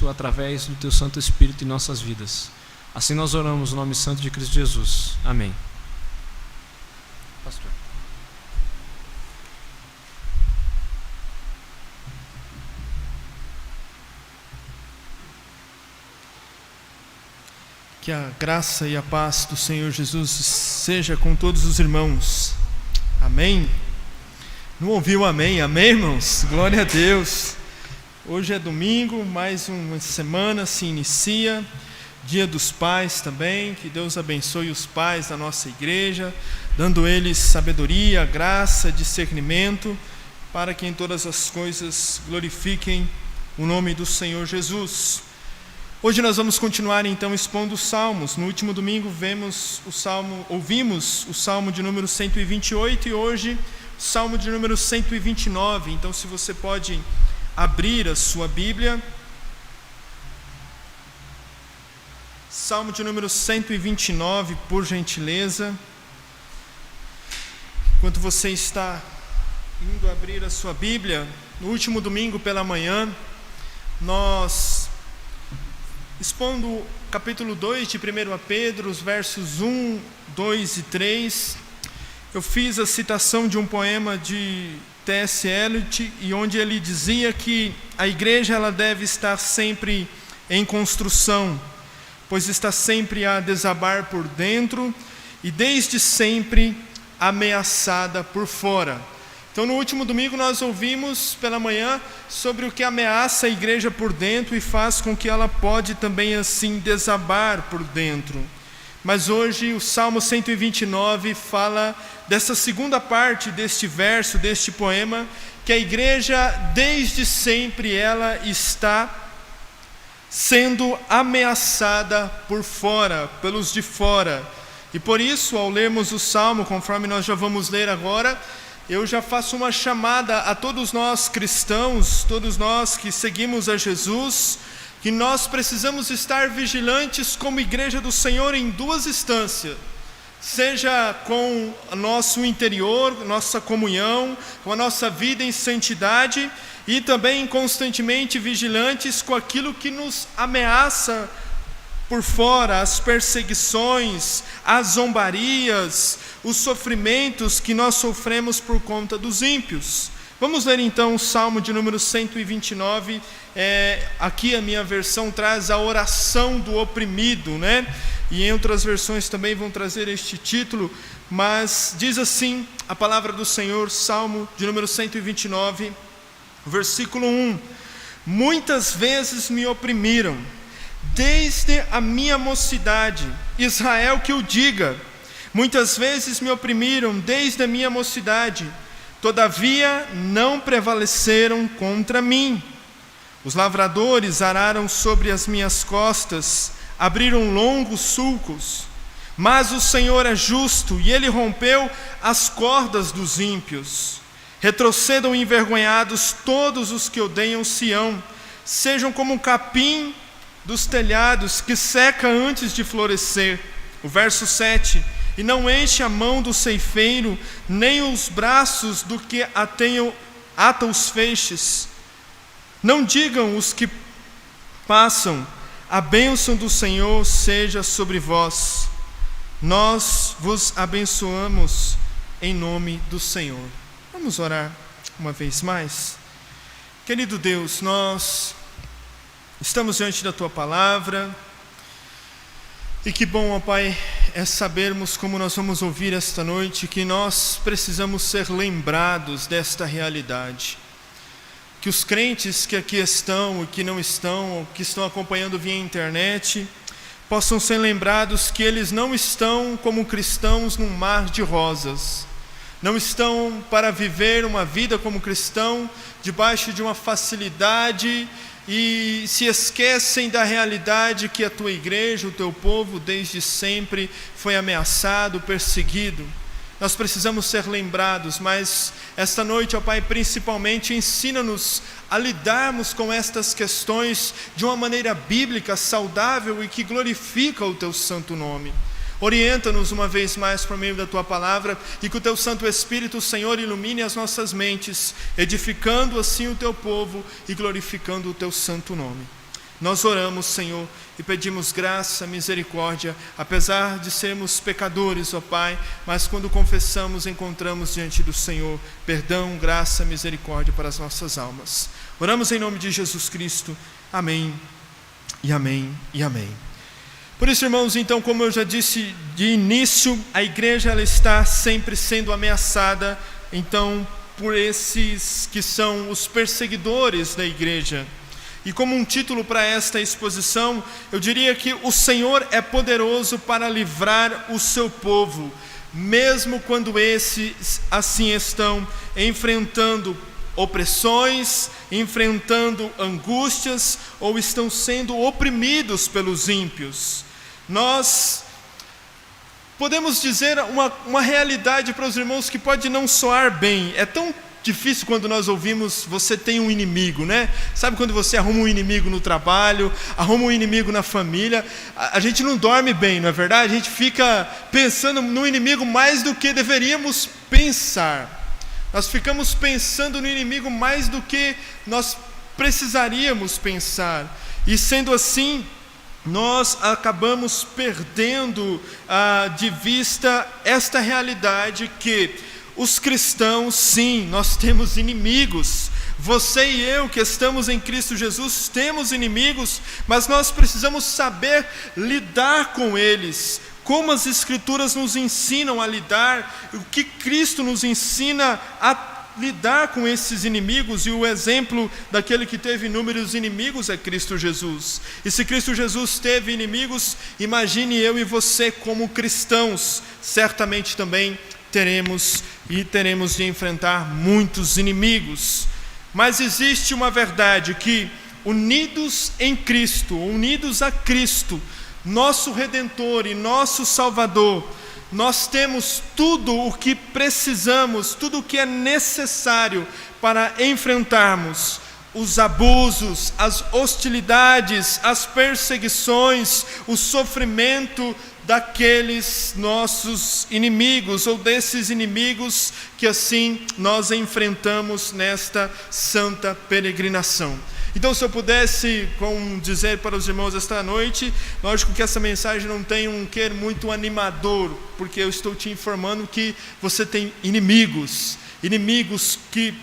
Cristo através do Teu Santo Espírito em nossas vidas. Assim nós oramos no nome santo de Cristo Jesus. Amém. Pastor. Que a graça e a paz do Senhor Jesus seja com todos os irmãos. Amém? Não ouviu amém? Amém, irmãos? Glória a Deus. Hoje é domingo, mais uma semana se inicia. Dia dos pais também. Que Deus abençoe os pais da nossa igreja, dando eles sabedoria, graça, discernimento, para que em todas as coisas glorifiquem o nome do Senhor Jesus. Hoje nós vamos continuar então expondo os salmos. No último domingo ouvimos o salmo de número 128 e hoje o salmo de número 129. Então, se você pode abrir a sua Bíblia, salmo de número 129, por gentileza. Enquanto você está indo abrir a sua Bíblia, no último domingo pela manhã, nós expondo o capítulo 2 de 1 Pedro, os versos 1, 2 e 3, eu fiz a citação de um poema de T.S. Eliot, e onde ele dizia que a igreja ela deve estar sempre em construção, pois está sempre a desabar por dentro e desde sempre ameaçada por fora. Então, no último domingo nós ouvimos pela manhã sobre o que ameaça a igreja por dentro e faz com que ela pode também assim desabar por dentro. Mas hoje o Salmo 129 fala dessa segunda parte deste verso, deste poema, que a igreja desde sempre ela está sendo ameaçada por fora, pelos de fora. E por isso, ao lermos o Salmo, conforme nós já vamos ler agora, eu já faço uma chamada a todos nós cristãos, todos nós que seguimos a Jesus, que nós precisamos estar vigilantes como igreja do Senhor em duas instâncias, seja com o nosso interior, nossa comunhão, com a nossa vida em santidade, e também constantemente vigilantes com aquilo que nos ameaça por fora, as perseguições, as zombarias, os sofrimentos que nós sofremos por conta dos ímpios. Vamos ler então o Salmo de número 129, aqui a minha versão traz a oração do oprimido, né? E em outras versões também vão trazer este título, mas diz assim a palavra do Senhor, Salmo de número 129, versículo 1: Muitas vezes me oprimiram, desde a minha mocidade, Israel que o diga. Muitas vezes me oprimiram desde a minha mocidade, todavia não prevaleceram contra mim. Os lavradores araram sobre as minhas costas, abriram longos sulcos. Mas o Senhor é justo, e Ele rompeu as cordas dos ímpios. Retrocedam envergonhados todos os que odeiam Sião, sejam como um capim dos telhados que seca antes de florescer. O verso 7: E não enche a mão do ceifeiro, nem os braços do que ata os feixes. Não digam os que passam: a bênção do Senhor seja sobre vós. Nós vos abençoamos em nome do Senhor. Vamos orar uma vez mais. Querido Deus, nós estamos diante da Tua palavra, e que bom, ó Pai, é sabermos, como nós vamos ouvir esta noite, que nós precisamos ser lembrados desta realidade. Que os crentes que aqui estão e que não estão, ou que estão acompanhando via internet, possam ser lembrados que eles não estão como cristãos num mar de rosas. Não estão para viver uma vida como cristão debaixo de uma facilidade e se esquecem da realidade que a tua igreja, o teu povo, desde sempre foi ameaçado, perseguido. Nós precisamos ser lembrados, mas esta noite, ó Pai, principalmente ensina-nos a lidarmos com estas questões de uma maneira bíblica, saudável e que glorifica o teu santo nome. Orienta-nos uma vez mais por meio da Tua Palavra, e que o Teu Santo Espírito, Senhor, ilumine as nossas mentes, edificando assim o Teu povo e glorificando o Teu santo nome. Nós oramos, Senhor, e pedimos graça, misericórdia, apesar de sermos pecadores, ó Pai, mas quando confessamos, encontramos diante do Senhor perdão, graça, misericórdia para as nossas almas. Oramos em nome de Jesus Cristo. Amém, e amém, e amém. Por isso, irmãos, então, como eu já disse de início, a igreja ela está sempre sendo ameaçada, então, por esses que são os perseguidores da igreja. E como um título para esta exposição, eu diria que o Senhor é poderoso para livrar o seu povo, mesmo quando esses assim estão enfrentando opressões, enfrentando angústias ou estão sendo oprimidos pelos ímpios. Nós podemos dizer uma realidade para os irmãos que pode não soar bem. É tão difícil quando nós ouvimos você tem um inimigo, né? Sabe quando você arruma um inimigo no trabalho, arruma um inimigo na família, a gente não dorme bem, não é verdade? A gente fica pensando no inimigo mais do que deveríamos pensar. Nós ficamos pensando no inimigo mais do que nós precisaríamos pensar. E sendo assim, nós acabamos perdendo de vista esta realidade que os cristãos, sim, nós temos inimigos. Você e eu que estamos em Cristo Jesus temos inimigos, mas nós precisamos saber lidar com eles. Como as Escrituras nos ensinam a lidar, o que Cristo nos ensina a lidar com esses inimigos, e o exemplo daquele que teve inúmeros inimigos é Cristo Jesus. E se Cristo Jesus teve inimigos, imagine eu e você como cristãos, certamente também teremos de enfrentar muitos inimigos. Mas existe uma verdade que, unidos em Cristo, unidos a Cristo, nosso Redentor e nosso Salvador, nós temos tudo o que precisamos, tudo o que é necessário para enfrentarmos os abusos, as hostilidades, as perseguições, o sofrimento daqueles nossos inimigos, ou desses inimigos que assim nós enfrentamos nesta santa peregrinação. Então, se eu pudesse dizer para os irmãos esta noite, lógico que essa mensagem não tem um quê muito animador, porque eu estou te informando que você tem inimigos que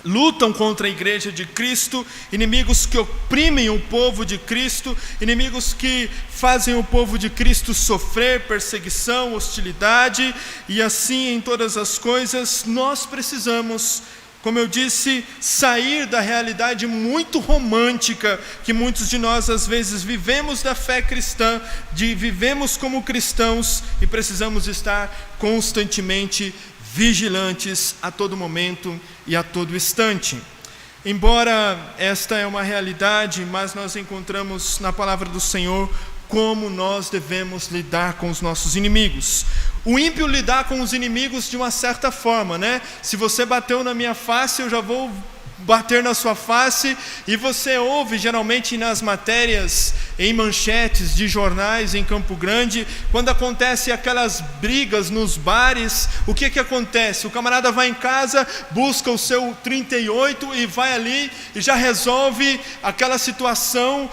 lutam contra a igreja de Cristo, inimigos que oprimem o povo de Cristo, inimigos que fazem o povo de Cristo sofrer perseguição, hostilidade, e assim em todas as coisas nós precisamos, como eu disse, sair da realidade muito romântica que muitos de nós às vezes vivemos da fé cristã, vivemos como cristãos, e precisamos estar constantemente vigilantes a todo momento e a todo instante. Embora esta é uma realidade, mas nós encontramos na palavra do Senhor como nós devemos lidar com os nossos inimigos. O ímpio lidar com os inimigos de uma certa forma, né? Se você bateu na minha face, eu já vou bater na sua face. E você ouve geralmente nas matérias, em manchetes de jornais em Campo Grande, quando acontece aquelas brigas nos bares, o que acontece? O camarada vai em casa, busca o seu 38 e vai ali e já resolve aquela situação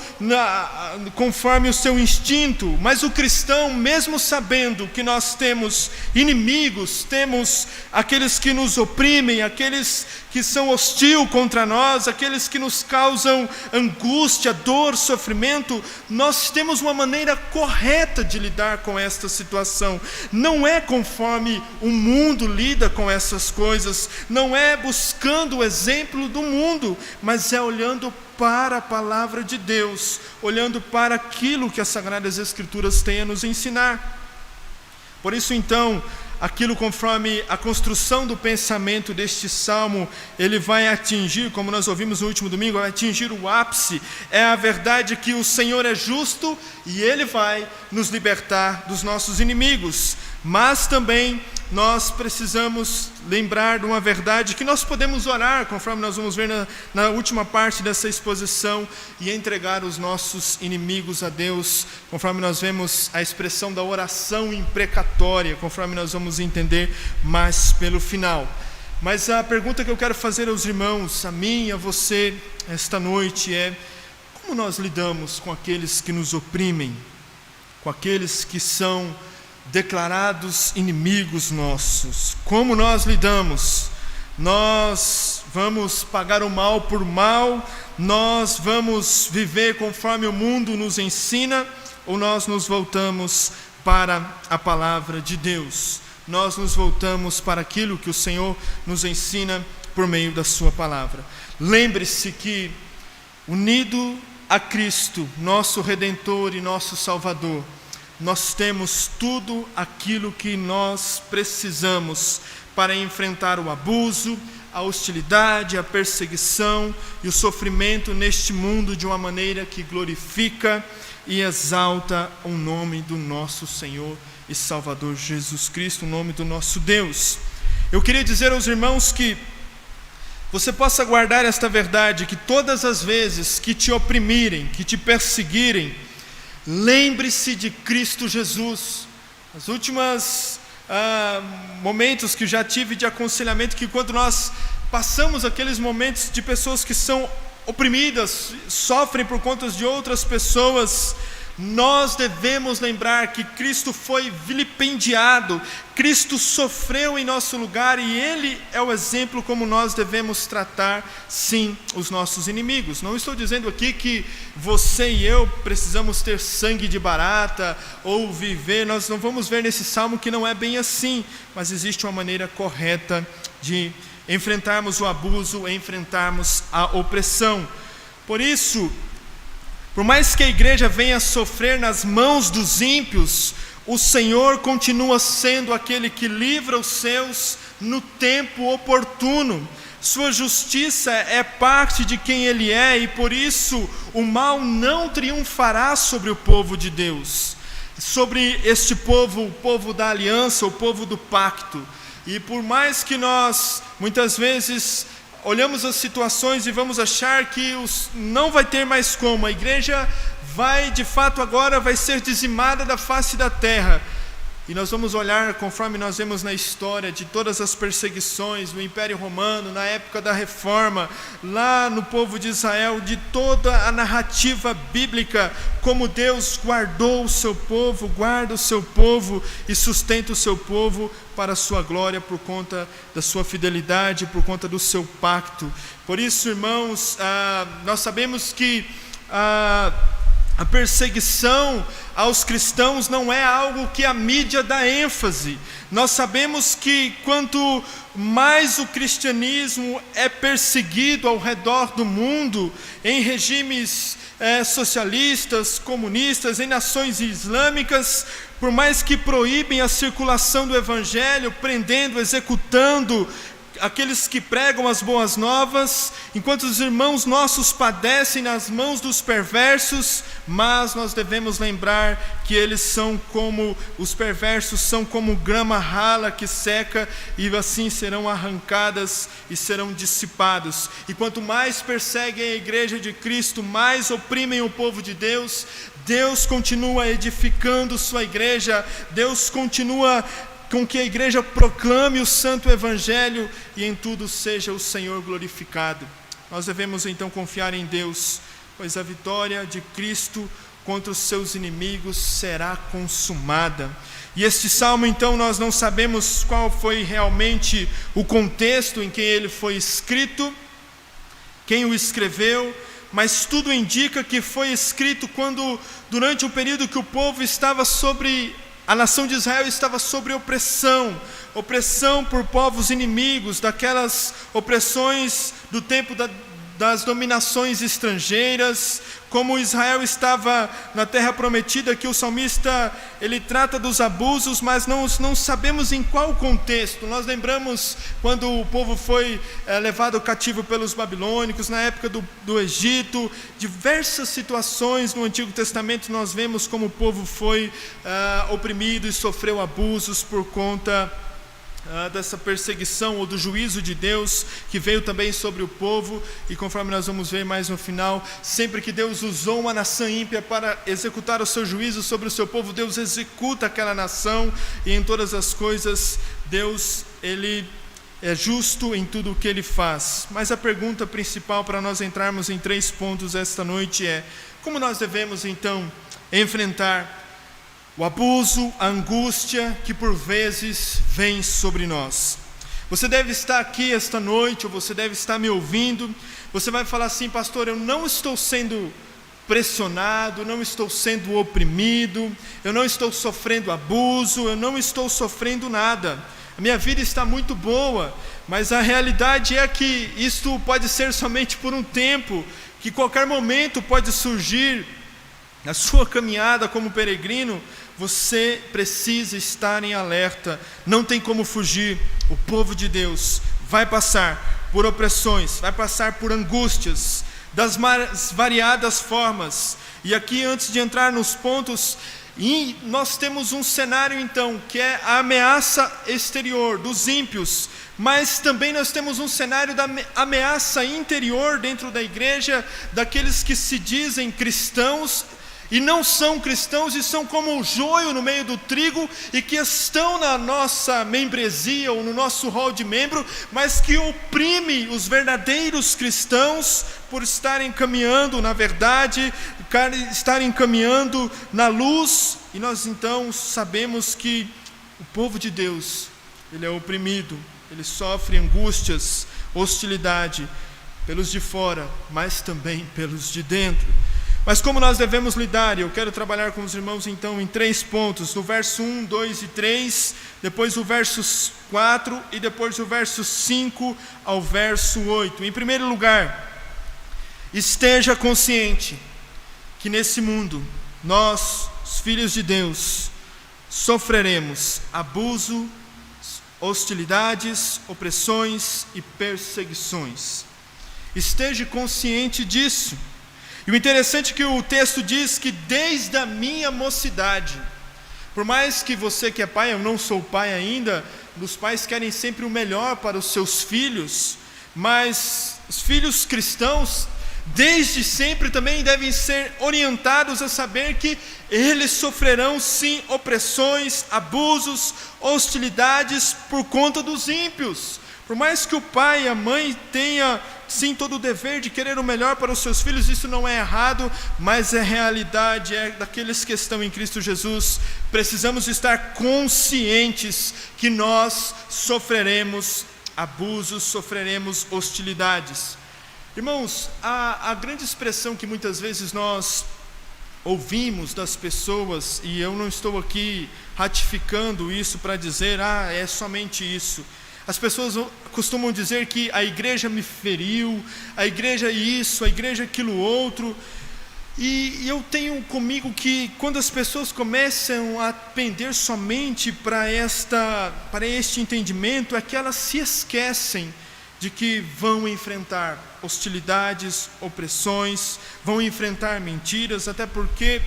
conforme o seu instinto. Mas o cristão, mesmo sabendo que nós temos inimigos, temos aqueles que nos oprimem, aqueles que são hostis contra nós, aqueles que nos causam angústia, dor, sofrimento, nós temos uma maneira correta de lidar com esta situação. Não é conforme o mundo lida com essas coisas, não é buscando o exemplo do mundo, mas é olhando para a palavra de Deus, olhando para aquilo que as Sagradas Escrituras têm a nos ensinar. Por isso então, aquilo conforme a construção do pensamento deste salmo, ele vai atingir, como nós ouvimos no último domingo, vai atingir o ápice. É a verdade que o Senhor é justo e Ele vai nos libertar dos nossos inimigos. Mas também nós precisamos lembrar de uma verdade que nós podemos orar, conforme nós vamos ver na última parte dessa exposição, e entregar os nossos inimigos a Deus, conforme nós vemos a expressão da oração imprecatória, conforme nós vamos entender mais pelo final. Mas a pergunta que eu quero fazer aos irmãos, a mim e a você, esta noite é: como nós lidamos com aqueles que nos oprimem, com aqueles que são declarados inimigos nossos? Como nós lidamos? Nós vamos pagar o mal por mal? Nós vamos viver conforme o mundo nos ensina? Ou nós nos voltamos para a palavra de Deus? Nós nos voltamos para aquilo que o Senhor nos ensina por meio da sua palavra. Lembre-se que, unido a Cristo, nosso Redentor e nosso Salvador, nós temos tudo aquilo que nós precisamos para enfrentar o abuso, a hostilidade, a perseguição e o sofrimento neste mundo de uma maneira que glorifica e exalta o nome do nosso Senhor e Salvador Jesus Cristo, o nome do nosso Deus. Eu queria dizer aos irmãos que você possa guardar esta verdade, que todas as vezes que te oprimirem, que te perseguirem, lembre-se de Cristo Jesus. As últimas momentos que já tive de aconselhamento, que quando nós passamos aqueles momentos de pessoas que são oprimidas, sofrem por conta de outras pessoas, nós devemos lembrar que Cristo foi vilipendiado, Cristo sofreu em nosso lugar e Ele é o exemplo como nós devemos tratar, sim, os nossos inimigos. Não estou dizendo aqui que você e eu precisamos ter sangue de barata ou viver, nós não vamos ver nesse salmo que não é bem assim, mas existe uma maneira correta de enfrentarmos o abuso, enfrentarmos a opressão. Por isso, por mais que a igreja venha a sofrer nas mãos dos ímpios, o Senhor continua sendo aquele que livra os seus no tempo oportuno. Sua justiça é parte de quem Ele é, e por isso o mal não triunfará sobre o povo de Deus, sobre este povo, o povo da aliança, o povo do pacto. E por mais que nós, muitas vezes, olhamos as situações e vamos achar que não vai ter mais como, a igreja vai, de fato agora, vai ser dizimada da face da terra. E nós vamos olhar, conforme nós vemos na história, de todas as perseguições do Império Romano, na época da Reforma, lá no povo de Israel, de toda a narrativa bíblica, como Deus guardou o seu povo, guarda o seu povo e sustenta o seu povo para a sua glória, por conta da sua fidelidade, por conta do seu pacto. Por isso, irmãos, nós sabemos que a perseguição aos cristãos não é algo que a mídia dá ênfase. Nós sabemos que quanto mais o cristianismo é perseguido ao redor do mundo, em regimes socialistas, comunistas, em nações islâmicas, por mais que proíbem a circulação do evangelho, prendendo, executando aqueles que pregam as boas novas, enquanto os irmãos nossos padecem nas mãos dos perversos, mas nós devemos lembrar que eles são como, os perversos são como grama rala que seca, e assim serão arrancadas e serão dissipados. E quanto mais perseguem a igreja de Cristo, mais oprimem o povo de Deus, Deus continua edificando sua igreja, Deus continua com que a igreja proclame o santo evangelho e em tudo seja o Senhor glorificado. Nós devemos então confiar em Deus, pois a vitória de Cristo contra os seus inimigos será consumada. E este salmo então nós não sabemos qual foi realmente o contexto em que ele foi escrito, quem o escreveu, mas tudo indica que foi escrito durante o período que o povo estava a nação de Israel estava sobre opressão por povos inimigos, daquelas opressões do tempo das dominações estrangeiras, como Israel estava na terra prometida, que o salmista ele trata dos abusos, mas não sabemos em qual contexto. Nós lembramos quando o povo foi levado cativo pelos babilônicos, na época do Egito, diversas situações no Antigo Testamento nós vemos como o povo foi oprimido e sofreu abusos por conta dessa perseguição ou do juízo de Deus que veio também sobre o povo. E conforme nós vamos ver mais no final, sempre que Deus usou uma nação ímpia para executar o seu juízo sobre o seu povo, Deus executa aquela nação, e em todas as coisas Deus ele é justo em tudo o que ele faz. Mas a pergunta principal para nós entrarmos em 3 pontos esta noite é: como nós devemos então enfrentar o abuso, a angústia que por vezes vem sobre nós? Você deve estar aqui esta noite, ou você deve estar me ouvindo. Você vai falar assim: pastor, eu não estou sendo pressionado, não estou sendo oprimido, eu não estou sofrendo abuso, eu não estou sofrendo nada. A minha vida está muito boa, mas a realidade é que isto pode ser somente por um tempo, que qualquer momento pode surgir na sua caminhada como peregrino. Você precisa estar em alerta, não tem como fugir. O povo de Deus vai passar por opressões, vai passar por angústias, das mais variadas formas. E aqui, antes de entrar nos pontos, nós temos um cenário então, que é a ameaça exterior dos ímpios, mas também nós temos um cenário da ameaça interior dentro da igreja, daqueles que se dizem cristãos e não são cristãos, e são como o joio no meio do trigo, e que estão na nossa membresia ou no nosso rol de membro, mas que oprime os verdadeiros cristãos por estarem caminhando na verdade, estarem caminhando na luz. E nós então sabemos que o povo de Deus, ele é oprimido, ele sofre angústias, hostilidade pelos de fora, mas também pelos de dentro. Mas como nós devemos lidar? E eu quero trabalhar com os irmãos então em 3 pontos, no verso 1, 2 e 3, depois o verso 4 e depois o verso 5 ao verso 8. Em primeiro lugar, esteja consciente que nesse mundo, nós, os filhos de Deus, sofreremos abuso, hostilidades, opressões e perseguições. Esteja consciente disso. E o interessante é que o texto diz que desde a minha mocidade, por mais que você que é pai, eu não sou pai ainda, os pais querem sempre o melhor para os seus filhos, mas os filhos cristãos, desde sempre também devem ser orientados a saber que eles sofrerão sim opressões, abusos, hostilidades por conta dos ímpios. Por mais que o pai e a mãe tenham sim todo o dever de querer o melhor para os seus filhos, isso não é errado, mas é realidade, é daqueles que estão em Cristo Jesus. Precisamos estar conscientes que nós sofreremos abusos, sofreremos hostilidades. Irmãos, a grande expressão que muitas vezes nós ouvimos das pessoas, e eu não estou aqui ratificando isso para dizer, é somente isso. As pessoas costumam dizer que a igreja me feriu, a igreja isso, a igreja aquilo outro. E eu tenho comigo que quando as pessoas começam a pender somente para este entendimento, é que elas se esquecem de que vão enfrentar hostilidades, opressões, vão enfrentar mentiras, até porque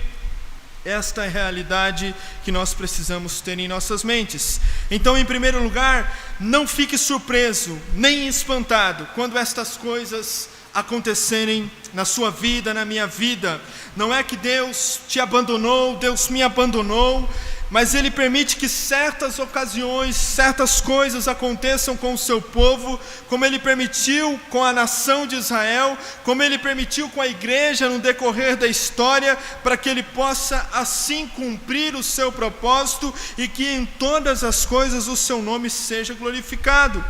esta é a realidade que nós precisamos ter em nossas mentes. Então, em primeiro lugar, não fique surpreso, nem espantado, quando estas coisas acontecerem na sua vida, na minha vida. Não é que Deus te abandonou, Deus me abandonou, mas Ele permite que certas ocasiões, certas coisas aconteçam com o seu povo, como Ele permitiu com a nação de Israel, como Ele permitiu com a igreja no decorrer da história, para que Ele possa assim cumprir o seu propósito e que em todas as coisas o seu nome seja glorificado.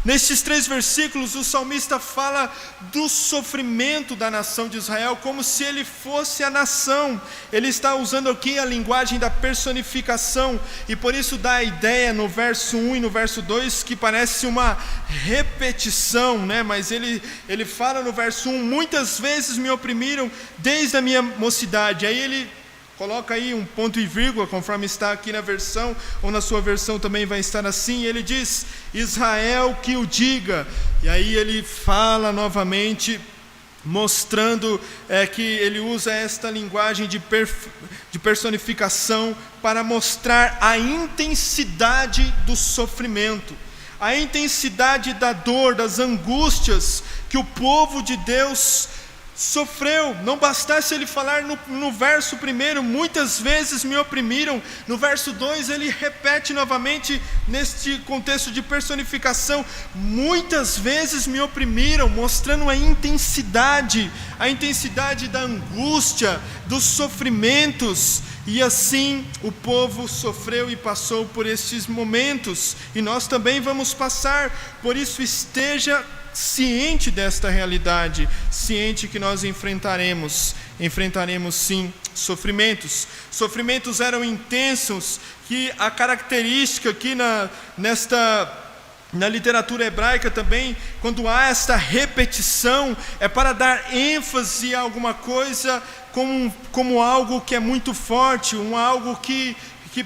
Nestes 3 versículos, o salmista fala do sofrimento da nação de Israel, como se ele fosse a nação. Ele está usando aqui a linguagem da personificação, e por isso dá a ideia no verso 1 e no verso 2, que parece uma repetição, né? Mas ele fala no verso 1, muitas vezes me oprimiram desde a minha mocidade. Aí ele coloca aí um ponto e vírgula, conforme está aqui na versão, ou na sua versão também vai estar assim. Ele diz, Israel que o diga. E aí ele fala novamente, mostrando que ele usa esta linguagem de personificação para mostrar a intensidade do sofrimento, a intensidade da dor, das angústias que o povo de Deus sofreu. Não bastasse ele falar no verso 1, muitas vezes me oprimiram. No verso 2 ele repete novamente, neste contexto de personificação, muitas vezes me oprimiram, mostrando a intensidade da angústia, dos sofrimentos. E assim o povo sofreu e passou por estes momentos, e nós também vamos passar. Por isso esteja ciente desta realidade, ciente que nós enfrentaremos sim sofrimentos. Sofrimentos eram intensos, que a característica aqui na literatura hebraica também, quando há esta repetição, é para dar ênfase a alguma coisa como algo que é muito forte, algo que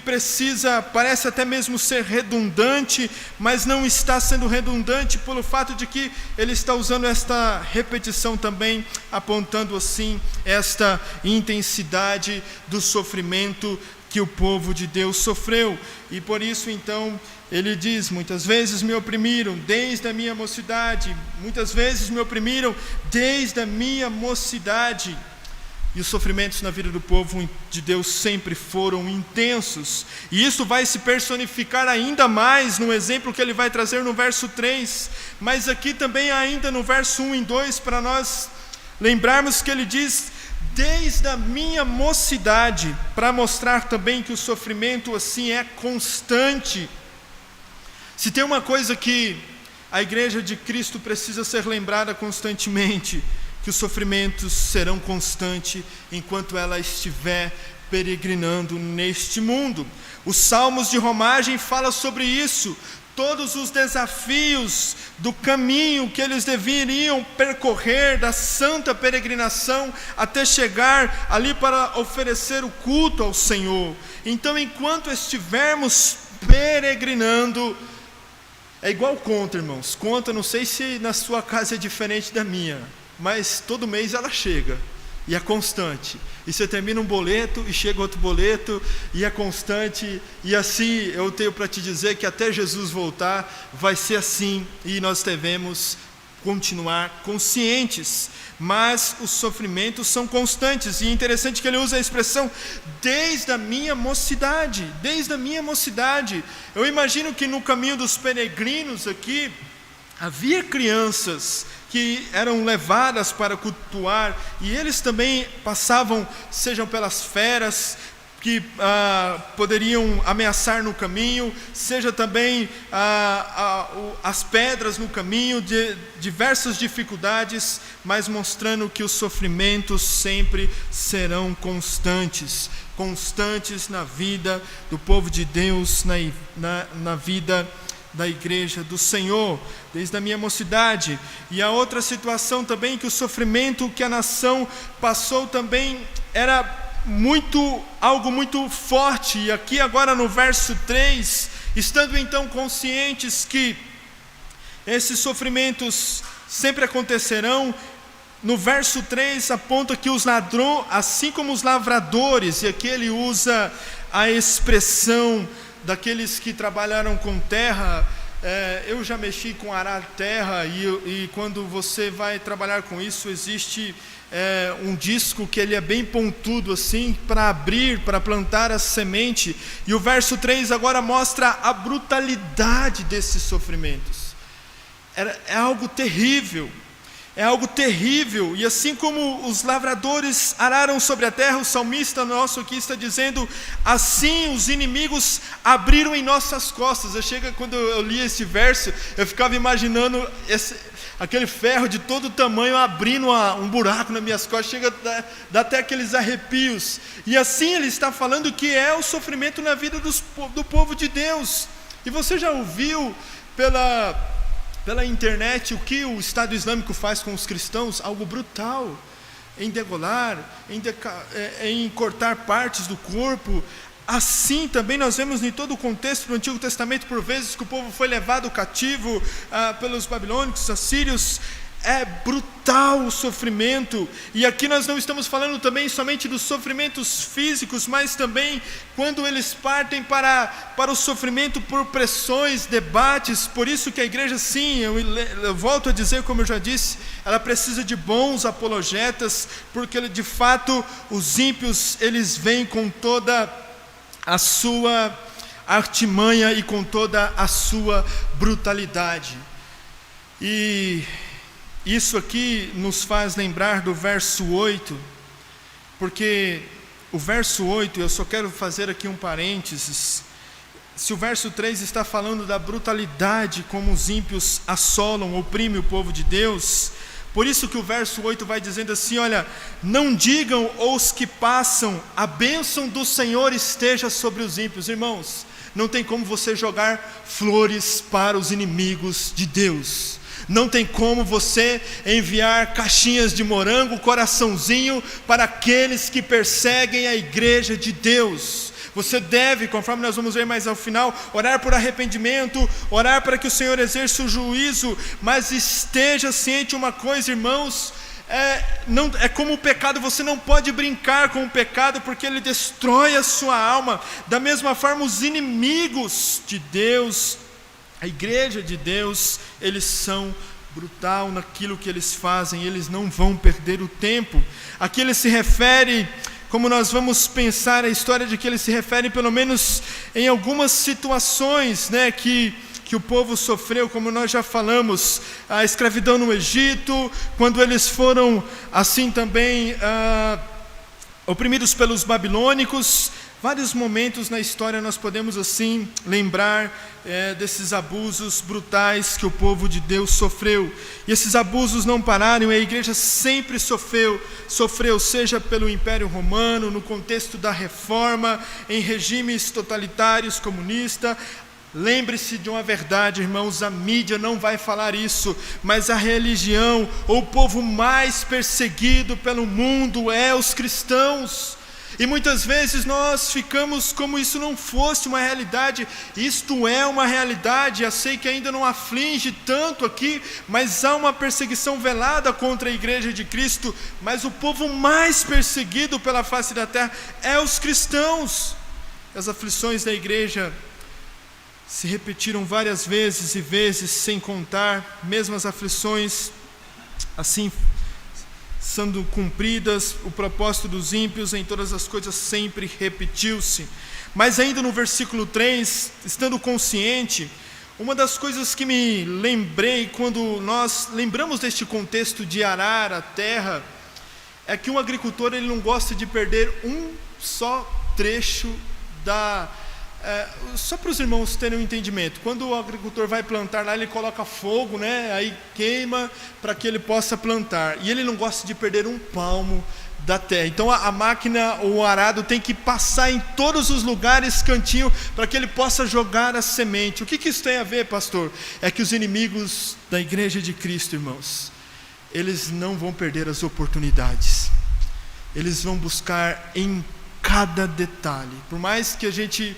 precisa, parece até mesmo ser redundante, mas não está sendo redundante pelo fato de que ele está usando esta repetição também, apontando assim esta intensidade do sofrimento que o povo de Deus sofreu. E por isso então ele diz: muitas vezes me oprimiram desde a minha mocidade, muitas vezes me oprimiram desde a minha mocidade. E os sofrimentos na vida do povo de Deus sempre foram intensos. E isso vai se personificar ainda mais no exemplo que ele vai trazer no verso 3. Mas aqui também ainda no verso 1 e 2, para nós lembrarmos que ele diz: desde a minha mocidade, para mostrar também que o sofrimento assim é constante. Se tem uma coisa que a igreja de Cristo precisa ser lembrada constantemente, que os sofrimentos serão constantes enquanto ela estiver peregrinando neste mundo. Os Salmos de romagem falam sobre isso, todos os desafios do caminho que eles deveriam percorrer, da santa peregrinação, até chegar ali para oferecer o culto ao Senhor. Então, enquanto estivermos peregrinando, é igual conta, irmãos. Conta, não sei se na sua casa é diferente da minha, mas todo mês ela chega, e é constante. E você termina um boleto, e chega outro boleto, e é constante. E assim, eu tenho para te dizer que até Jesus voltar, vai ser assim, e nós devemos continuar conscientes. Mas os sofrimentos são constantes, e é interessante que ele usa a expressão, desde a minha mocidade, desde a minha mocidade. Eu imagino que no caminho dos peregrinos aqui, havia crianças que eram levadas para cultuar, e eles também passavam, sejam pelas feras que poderiam ameaçar no caminho, seja também as pedras no caminho, de diversas dificuldades, mas mostrando que os sofrimentos sempre serão constantes na vida do povo de Deus, na vida da igreja do Senhor, desde a minha mocidade. E a outra situação também, que o sofrimento que a nação passou também era algo muito forte. E aqui agora no verso 3, estando então conscientes que esses sofrimentos sempre acontecerão, no verso 3 aponta que os ladrões, assim como os lavradores, e aqui ele usa a expressão daqueles que trabalharam com terra. Eu já mexi com arar terra, e quando você vai trabalhar com isso, existe um disco que ele é bem pontudo assim, para abrir, para plantar a semente. E o verso 3 agora mostra a brutalidade desses sofrimentos. É algo terrível. É algo terrível. E assim como os lavradores araram sobre a terra, o salmista nosso aqui está dizendo: assim os inimigos abriram em nossas costas. Quando eu li esse verso, eu ficava imaginando aquele ferro de todo tamanho abrindo um buraco nas minhas costas. Dá até aqueles arrepios. E assim ele está falando que é o sofrimento na vida do povo de Deus. E você já ouviu pela internet o que o Estado Islâmico faz com os cristãos? Algo brutal, em degolar, em cortar partes do corpo. Assim também nós vemos em todo o contexto do Antigo Testamento, por vezes, que o povo foi levado cativo pelos babilônicos, assírios. é brutal o sofrimento, e aqui nós não estamos falando também somente dos sofrimentos físicos, mas também quando eles partem para o sofrimento por pressões, debates. Por isso que a igreja, sim, eu volto a dizer, como eu já disse, ela precisa de bons apologetas, porque de fato os ímpios, eles vêm com toda a sua artimanha e com toda a sua brutalidade. E isso aqui nos faz lembrar do verso 8, porque o verso 8, eu só quero fazer aqui um parênteses. Se o verso 3 está falando da brutalidade como os ímpios assolam, oprimem o povo de Deus, por isso que o verso 8 vai dizendo assim: olha, não digam os que passam, a bênção do Senhor esteja sobre os ímpios. Irmãos, não tem como você jogar flores para os inimigos de Deus. Não tem como você enviar caixinhas de morango, coraçãozinho para aqueles que perseguem a igreja de Deus. Você deve, conforme nós vamos ver mais ao final, orar por arrependimento, orar para que o Senhor exerça o juízo, mas esteja ciente uma coisa, irmãos, é como o pecado. Você não pode brincar com o pecado, porque ele destrói a sua alma. Da mesma forma, os inimigos de Deus, a igreja de Deus, eles são brutal naquilo que eles fazem, eles não vão perder o tempo. Aqui ele se refere, como nós vamos pensar a história de que ele se refere pelo menos em algumas situações, né, que o povo sofreu, como nós já falamos, a escravidão no Egito, quando eles foram assim também oprimidos pelos babilônicos. Vários momentos na história nós podemos assim lembrar desses abusos brutais que o povo de Deus sofreu. E esses abusos não pararam, e a igreja sempre sofreu, seja pelo Império Romano, no contexto da Reforma, em regimes totalitários, comunistas. Lembre-se de uma verdade, irmãos, a mídia não vai falar isso, mas a religião, ou o povo mais perseguido pelo mundo é os cristãos. E muitas vezes nós ficamos como isso não fosse uma realidade. Isto é uma realidade. Eu sei que ainda não aflige tanto aqui, mas há uma perseguição velada contra a igreja de Cristo. Mas o povo mais perseguido pela face da terra é os cristãos. As aflições da igreja se repetiram várias vezes e vezes, sem contar, mesmo as aflições assim sendo cumpridas, o propósito dos ímpios em todas as coisas sempre repetiu-se. Mas ainda no versículo 3, estando consciente, uma das coisas que me lembrei quando nós lembramos deste contexto de arar a terra, é que um agricultor, ele não gosta de perder um só trecho só para os irmãos terem um entendimento, quando o agricultor vai plantar lá, ele coloca fogo, né? Aí queima para que ele possa plantar, e ele não gosta de perder um palmo da terra. Então a máquina, o arado, tem que passar em todos os lugares, cantinho, para que ele possa jogar a semente. O que isso tem a ver, pastor? É que os inimigos da igreja de Cristo, irmãos, eles não vão perder as oportunidades, eles vão buscar em cada detalhe, por mais que a gente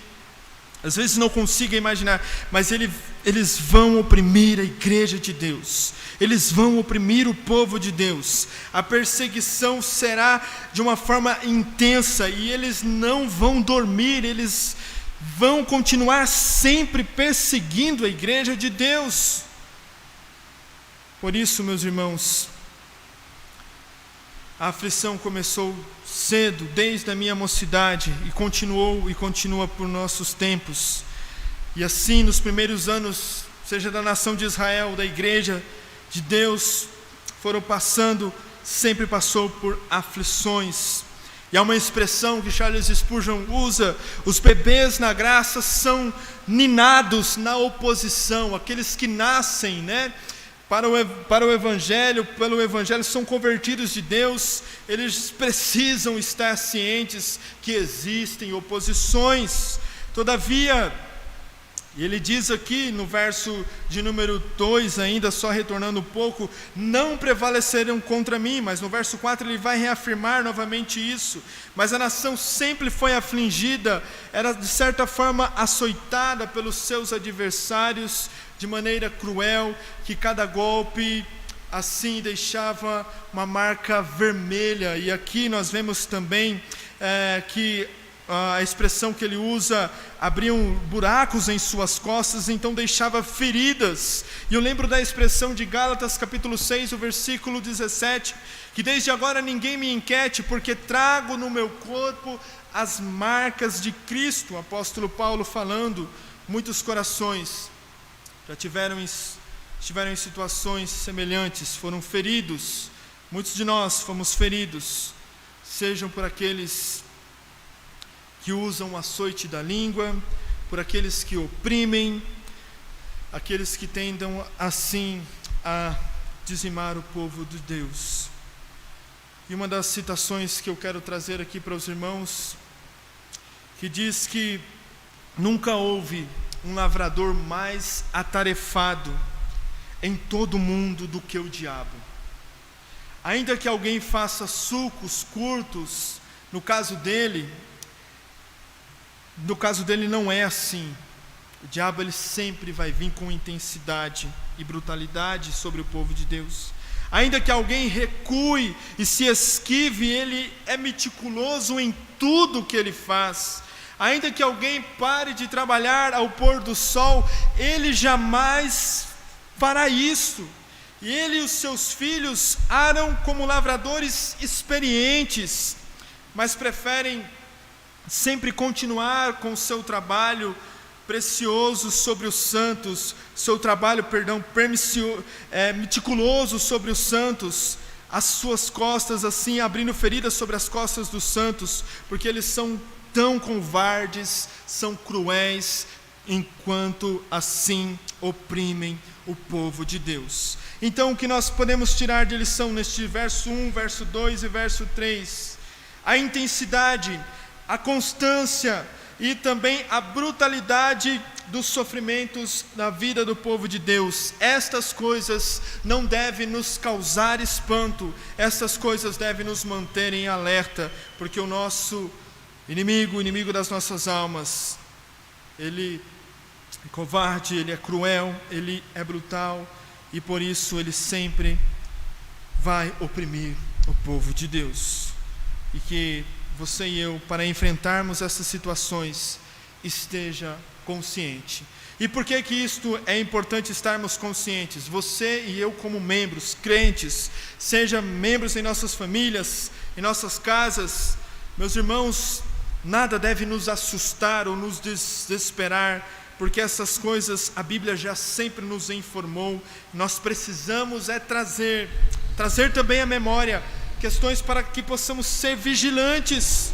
às vezes não consiga imaginar, mas eles vão oprimir a igreja de Deus, eles vão oprimir o povo de Deus. A perseguição será de uma forma intensa, e eles não vão dormir, eles vão continuar sempre perseguindo a igreja de Deus. Por isso, meus irmãos, a aflição começou cedo, desde a minha mocidade, e continuou e continua por nossos tempos. E assim, nos primeiros anos, seja da nação de Israel, da igreja de Deus, sempre passou por aflições. E há uma expressão que Charles Spurgeon usa: os bebês na graça são ninados na oposição. Aqueles que nascem, né, para o Evangelho, pelo Evangelho, são convertidos de Deus, eles precisam estar cientes que existem oposições. Todavia, e ele diz aqui no verso de número 2, ainda só retornando um pouco, não prevaleceram contra mim, mas no verso 4 ele vai reafirmar novamente isso. Mas a nação sempre foi afligida, era de certa forma açoitada pelos seus adversários, de maneira cruel, que cada golpe assim deixava uma marca vermelha. E aqui nós vemos também que a expressão que ele usa, abriam buracos em suas costas, então deixava feridas. E eu lembro da expressão de Gálatas capítulo 6, o versículo 17, que desde agora ninguém me inquiete, porque trago no meu corpo as marcas de Cristo. O apóstolo Paulo falando. Muitos corações já estiveram em situações semelhantes, foram feridos. Muitos de nós fomos feridos, sejam por aqueles que usam o açoite da língua, por aqueles que oprimem, aqueles que tendam assim a dizimar o povo de Deus. E uma das citações que eu quero trazer aqui para os irmãos, que diz que nunca houve um lavrador mais atarefado em todo o mundo do que o diabo. Ainda que alguém faça sulcos curtos, no caso dele não é assim. O diabo ele sempre vai vir com intensidade e brutalidade sobre o povo de Deus. Ainda que alguém recue e se esquive, ele é meticuloso em tudo que ele faz. Ainda que alguém pare de trabalhar ao pôr do sol, ele jamais fará isso. E ele e os seus filhos aram como lavradores experientes, mas preferem sempre continuar com o seu trabalho precioso sobre os santos, meticuloso sobre os santos, as suas costas assim, abrindo feridas sobre as costas dos santos, porque eles são tão covardes, são cruéis, enquanto assim oprimem o povo de Deus. Então o que nós podemos tirar de lição neste verso 1, verso 2 e verso 3? A intensidade, a constância e também a brutalidade dos sofrimentos na vida do povo de Deus. Estas coisas não devem nos causar espanto, estas coisas devem nos manter em alerta, porque o nosso inimigo, o inimigo das nossas almas, ele é covarde, ele é cruel, ele é brutal, e por isso ele sempre vai oprimir o povo de Deus. E que você e eu, para enfrentarmos essas situações, esteja consciente. E por que isto é importante estarmos conscientes? Você e eu como membros, crentes, seja membros em nossas famílias, em nossas casas, meus irmãos, nada deve nos assustar ou nos desesperar, porque essas coisas a Bíblia já sempre nos informou. Nós precisamos trazer também à memória questões para que possamos ser vigilantes.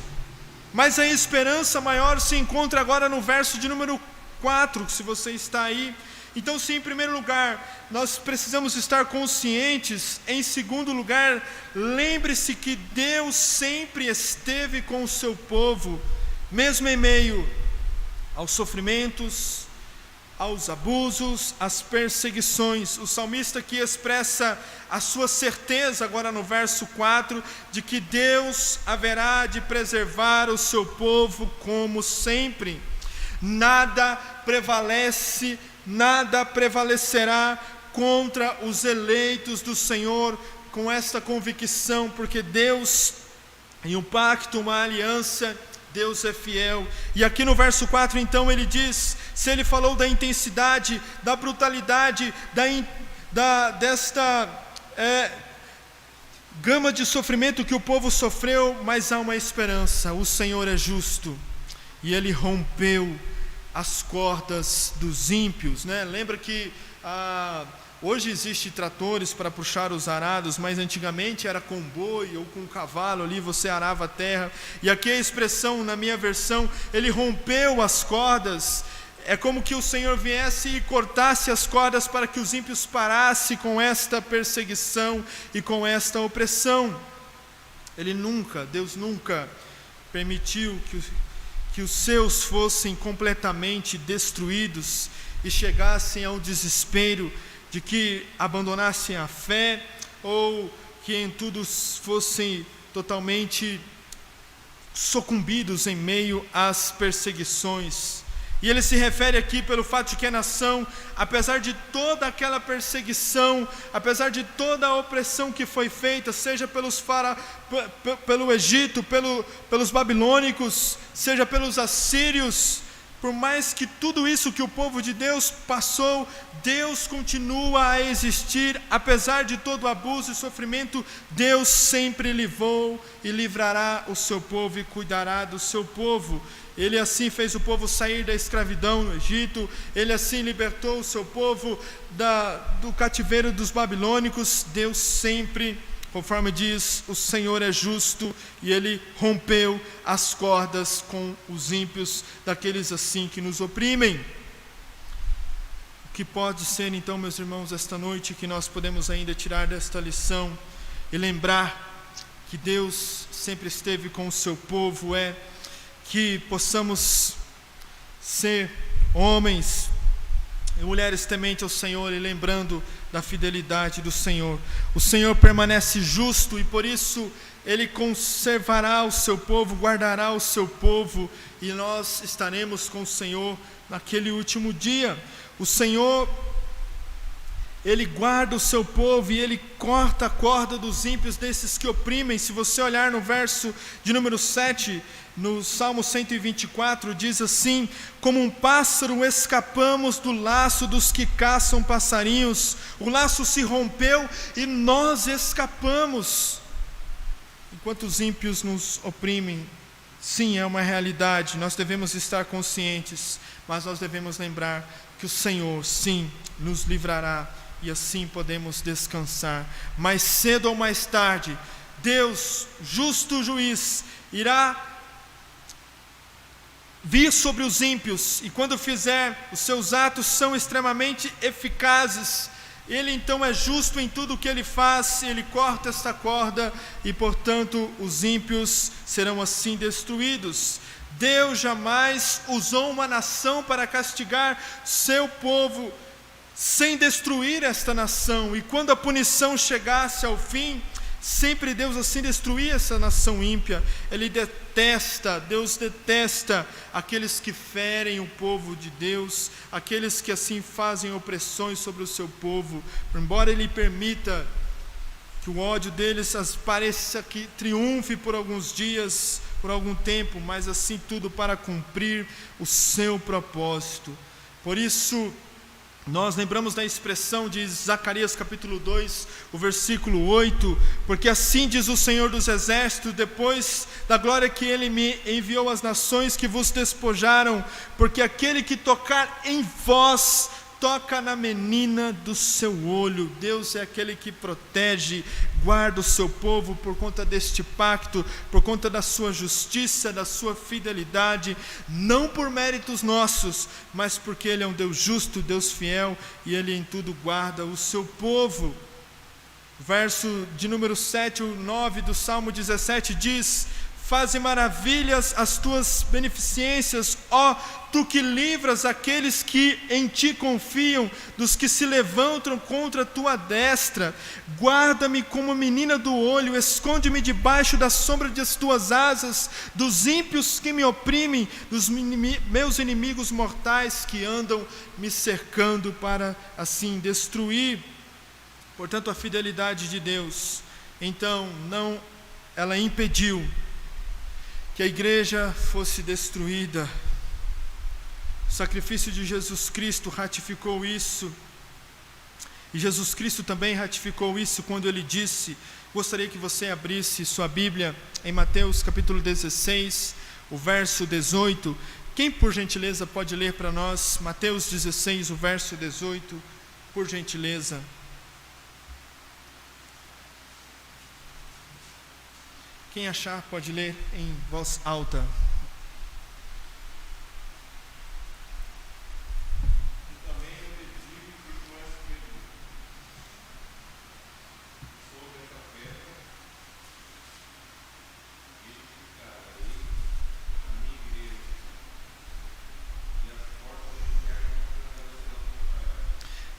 Mas a esperança maior se encontra agora no verso de número 4, se você está aí. Então, sim, em primeiro lugar, nós precisamos estar conscientes. Em segundo lugar, lembre-se que Deus sempre esteve com o seu povo, mesmo em meio aos sofrimentos, aos abusos, às perseguições. O salmista aqui expressa a sua certeza, agora no verso 4, de que Deus haverá de preservar o seu povo como sempre. Nada prevalecerá contra os eleitos do Senhor, com esta convicção, porque Deus, em um pacto, uma aliança, Deus é fiel. E aqui no verso 4 então ele diz, se ele falou da intensidade, da brutalidade, desta gama de sofrimento que o povo sofreu, mas há uma esperança. O Senhor é justo e ele rompeu as cordas dos ímpios, né? Lembra que hoje existem tratores para puxar os arados, mas antigamente era com boi ou com cavalo, ali você arava a terra. E aqui a expressão, na minha versão, ele rompeu as cordas. É como que o Senhor viesse e cortasse as cordas para que os ímpios parassem com esta perseguição e com esta opressão. Deus nunca permitiu que os seus fossem completamente destruídos e chegassem ao desespero de que abandonassem a fé, ou que em tudo fossem totalmente sucumbidos em meio às perseguições. E ele se refere aqui pelo fato de que a nação, apesar de toda aquela perseguição, apesar de toda a opressão que foi feita, seja pelo Egito, pelos babilônicos, seja pelos assírios, por mais que tudo isso que o povo de Deus passou, Deus continua a existir, apesar de todo o abuso e sofrimento, Deus sempre livrou e livrará o seu povo e cuidará do seu povo. Ele assim fez o povo sair da escravidão no Egito, ele assim libertou o seu povo do cativeiro dos babilônicos. Deus sempre, conforme diz, o Senhor é justo, e ele rompeu as cordas com os ímpios, daqueles assim que nos oprimem. O que pode ser então, meus irmãos, esta noite, que nós podemos ainda tirar desta lição e lembrar que Deus sempre esteve com o seu povo, é que possamos ser homens e mulheres tementes ao Senhor e lembrando da fidelidade do Senhor. O Senhor permanece justo e por isso Ele conservará o seu povo, guardará o seu povo, e nós estaremos com o Senhor naquele último dia. O Senhor, Ele guarda o seu povo e Ele corta a corda dos ímpios, desses que oprimem. Se você olhar no verso de número 7, no Salmo 124, diz assim: como um pássaro escapamos do laço dos que caçam passarinhos. O laço se rompeu e nós escapamos. Enquanto os ímpios nos oprimem, sim, é uma realidade, nós devemos estar conscientes, mas nós devemos lembrar que o Senhor, sim, nos livrará, e assim podemos descansar. Mais cedo ou mais tarde, Deus, justo juiz, irá vir sobre os ímpios, e quando fizer, os seus atos são extremamente eficazes. Ele então é justo em tudo o que ele faz, ele corta esta corda, e portanto os ímpios serão assim destruídos. Deus jamais usou uma nação para castigar seu povo sem destruir esta nação, e quando a punição chegasse ao fim, sempre Deus assim destruía essa nação ímpia. Deus detesta aqueles que ferem o povo de Deus, aqueles que assim fazem opressões sobre o seu povo. Embora Ele permita que o ódio deles pareça que triunfe por alguns dias, por algum tempo, mas assim tudo para cumprir o seu propósito. Por isso, nós lembramos da expressão de Zacarias capítulo 2, o versículo 8, porque assim diz o Senhor dos Exércitos, depois da glória que Ele me enviou às nações que vos despojaram, porque aquele que tocar em vós, toca na menina do seu olho. Deus é aquele que protege, guarda o seu povo por conta deste pacto, por conta da sua justiça, da sua fidelidade, não por méritos nossos, mas porque Ele é um Deus justo, Deus fiel, e Ele em tudo guarda o seu povo. Verso de número 7, o 9 do Salmo 17 diz: faze maravilhas as tuas beneficências, ó tu que livras aqueles que em ti confiam, dos que se levantam contra a tua destra. Guarda-me como menina do olho, esconde-me debaixo da sombra das tuas asas, dos ímpios que me oprimem, dos meus inimigos mortais que andam me cercando para assim destruir. Portanto, a fidelidade de Deus, então, ela impediu que a igreja fosse destruída. O sacrifício de Jesus Cristo ratificou isso, e Jesus Cristo também ratificou isso quando Ele disse, gostaria que você abrisse sua Bíblia em Mateus capítulo 16, o verso 18, quem por gentileza pode ler para nós, Mateus 16, o verso 18, por gentileza. Quem achar pode ler em voz alta.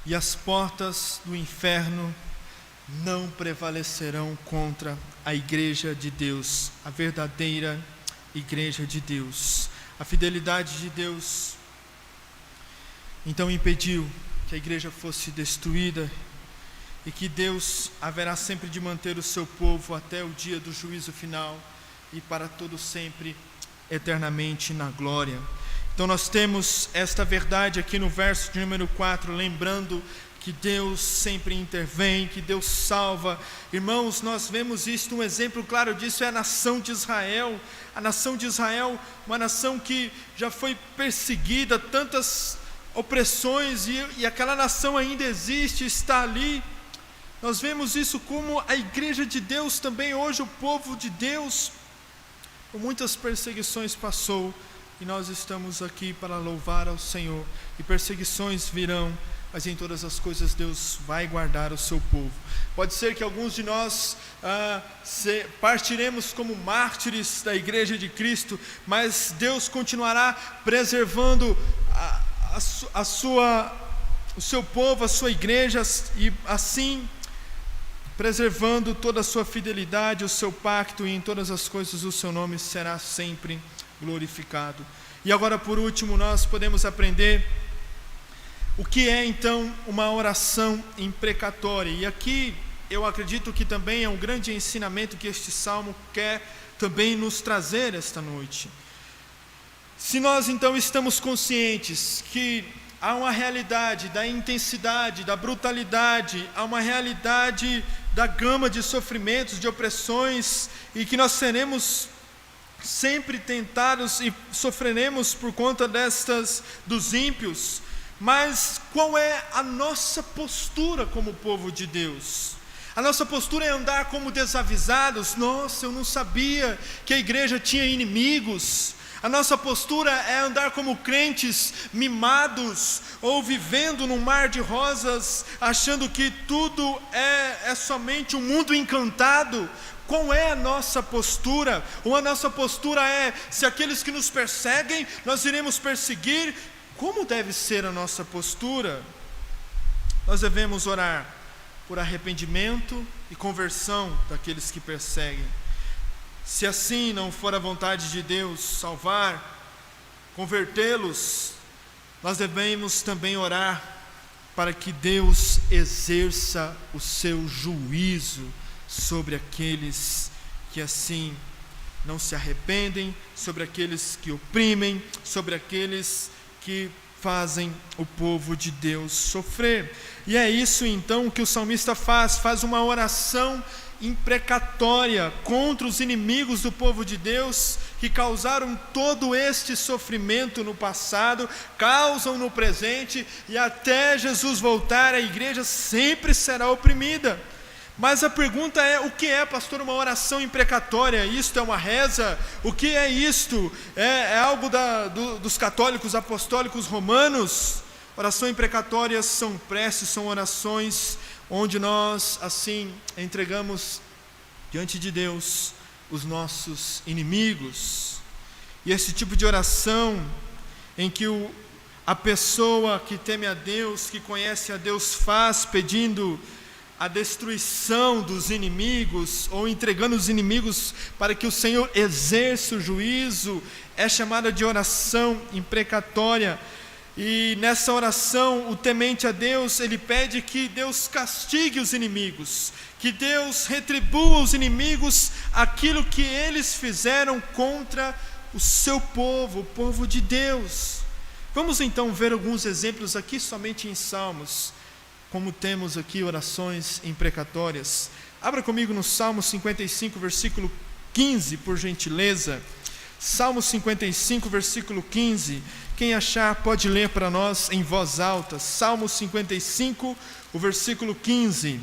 E as portas do inferno não prevalecerão contra a igreja de Deus, a verdadeira igreja de Deus. A fidelidade de Deus então impediu que a igreja fosse destruída, e que Deus haverá sempre de manter o seu povo até o dia do juízo final e para todo sempre, eternamente na glória. Então nós temos esta verdade aqui no verso de número 4, lembrando que Deus sempre intervém, que Deus salva. Irmãos, nós vemos isto, um exemplo claro disso é a nação de Israel. A nação de Israel, uma nação que já foi perseguida, tantas opressões, e aquela nação ainda existe, está ali. Nós vemos isso como a igreja de Deus também, hoje o povo de Deus, por muitas perseguições passou, e nós estamos aqui para louvar ao Senhor. E perseguições virão, mas em todas as coisas Deus vai guardar o seu povo. Pode ser que alguns de nós partiremos como mártires da igreja de Cristo, mas Deus continuará preservando o seu povo, a sua igreja, e assim preservando toda a sua fidelidade, o seu pacto, e em todas as coisas o seu nome será sempre glorificado. E agora, por último, nós podemos aprender o que é então uma oração imprecatória. E aqui eu acredito que também é um grande ensinamento que este salmo quer também nos trazer esta noite. Se nós então estamos conscientes que há uma realidade da intensidade, da brutalidade, há uma realidade da gama de sofrimentos, de opressões, e que nós seremos sempre tentados e sofreremos por conta dos ímpios, mas qual é a nossa postura como povo de Deus? A nossa postura é andar como desavisados. Nossa, eu não sabia que a igreja tinha inimigos. A nossa postura é andar como crentes mimados, ou vivendo num mar de rosas, achando que tudo é somente um mundo encantado. Qual é a nossa postura? Ou a nossa postura é, se aqueles que nos perseguem, nós iremos perseguir. Como deve ser a nossa postura? Nós devemos orar por arrependimento e conversão daqueles que perseguem. Se assim não for a vontade de Deus salvar, convertê-los, nós devemos também orar para que Deus exerça o seu juízo sobre aqueles que assim não se arrependem, sobre aqueles que oprimem, sobre aqueles que fazem o povo de Deus sofrer. E é isso então que o salmista faz uma oração imprecatória contra os inimigos do povo de Deus, que causaram todo este sofrimento no passado, causam no presente, e até Jesus voltar, a igreja sempre será oprimida. Mas a pergunta é, o que é, pastor, uma oração imprecatória? Isto é uma reza? O que é isto? É algo dos católicos apostólicos romanos? Orações imprecatórias são preces, são orações onde nós, assim, entregamos diante de Deus os nossos inimigos. E esse tipo de oração, em que a pessoa que teme a Deus, que conhece a Deus, faz pedindo a destruição dos inimigos, ou entregando os inimigos para que o Senhor exerça o juízo, é chamada de oração imprecatória. E nessa oração, o temente a Deus, ele pede que Deus castigue os inimigos, que Deus retribua aos inimigos aquilo que eles fizeram contra o seu povo, o povo de Deus. Vamos então ver alguns exemplos aqui somente em Salmos, como temos aqui orações imprecatórias. Abra comigo no Salmo 55, versículo 15, por gentileza. Salmo 55, versículo 15. Quem achar pode ler para nós em voz alta. Salmo 55, o versículo 15.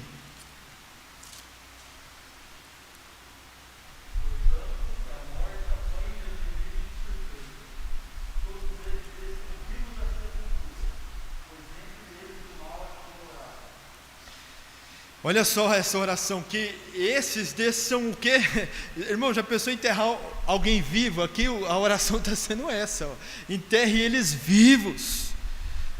Olha só essa oração, que esses desses são o quê? Irmão, já pensou em enterrar alguém vivo? Aqui a oração está sendo essa, ó. Enterre eles vivos.